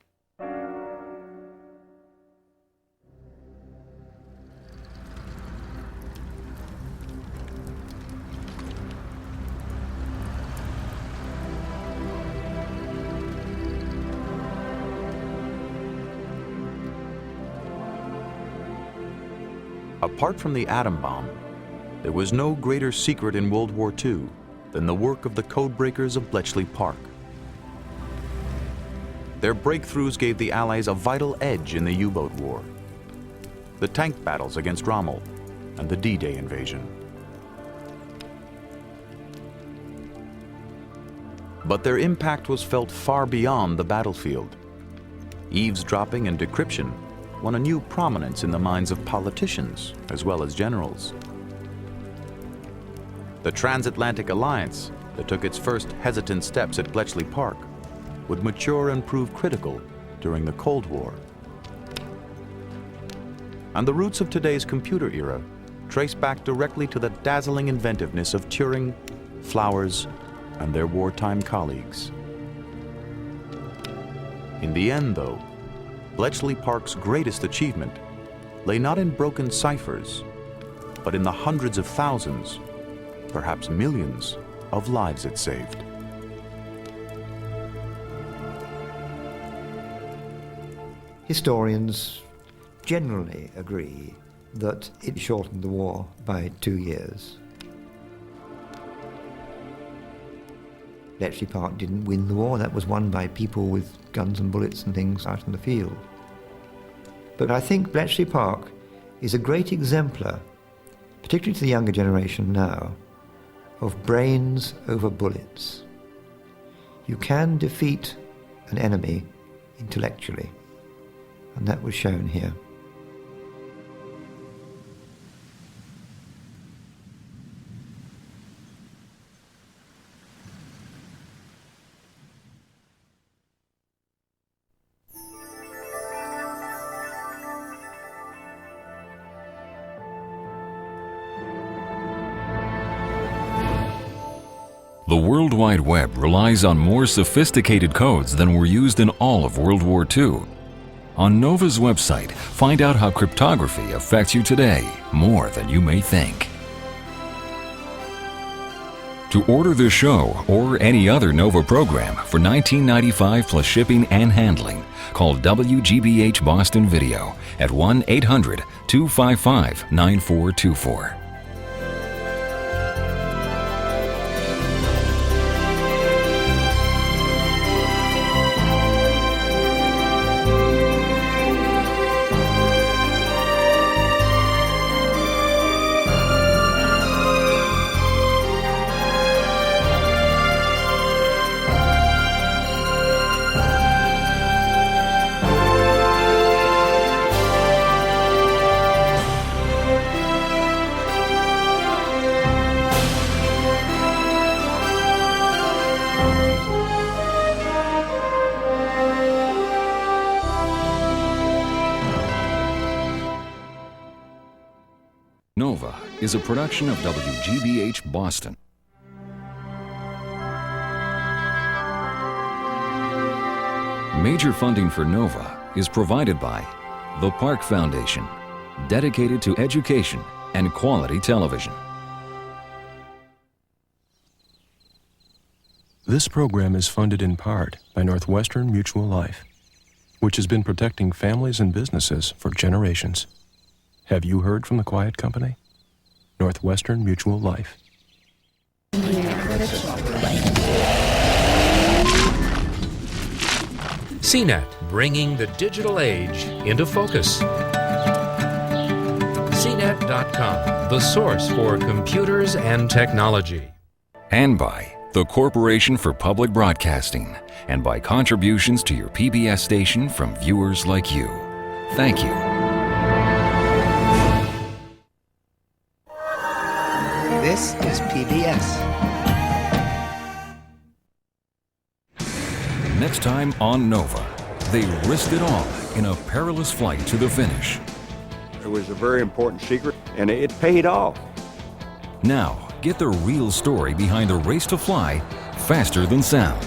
B: Apart from the atom bomb, there was no greater secret in World War II than the work of the codebreakers of Bletchley Park. Their breakthroughs gave the Allies a vital edge in the U-boat war, the tank battles against Rommel, and the D-Day invasion. But their impact was felt far beyond the battlefield. Eavesdropping and decryption won a new prominence in the minds of politicians as well as generals. The transatlantic alliance that took its first hesitant steps at Bletchley Park would mature and prove critical during the Cold War. And the roots of today's computer era trace back directly to the dazzling inventiveness of Turing, Flowers, and their wartime colleagues. In the end, though, Bletchley Park's greatest achievement lay not in broken ciphers, but in the hundreds of thousands, perhaps millions, of lives it saved.
F: Historians generally agree that it shortened the war by 2 years. Bletchley Park didn't win the war. That was won by people with guns and bullets and things out in the field. But I think Bletchley Park is a great exemplar, particularly to the younger generation now, of brains over bullets. You can defeat an enemy intellectually, and that was shown here.
A: The World Wide Web relies on more sophisticated codes than were used in all of World War II. On NOVA's website, find out how cryptography affects you today more than you may think. To order the show or any other Nova program for $19.95 plus shipping and handling, call WGBH Boston Video at 1-800-255-9424. Nova is a production of WGBH Boston. Major funding for Nova is provided by the Park Foundation, dedicated to education and quality television.
I: This program is funded in part by Northwestern Mutual Life, which has been protecting families and businesses for generations. Have you heard from the Quiet Company? Northwestern Mutual Life.
S: CNET, bringing the digital age into focus. CNET.com, the source for computers and technology.
A: And by the Corporation for Public Broadcasting, and by contributions to your PBS station from viewers like you. Thank you.
W: This is PBS.
A: Next time on Nova, they risked it all in a perilous flight to the finish.
X: It was a very important secret, and it paid off.
A: Now, get the real story behind the race to fly faster than sound.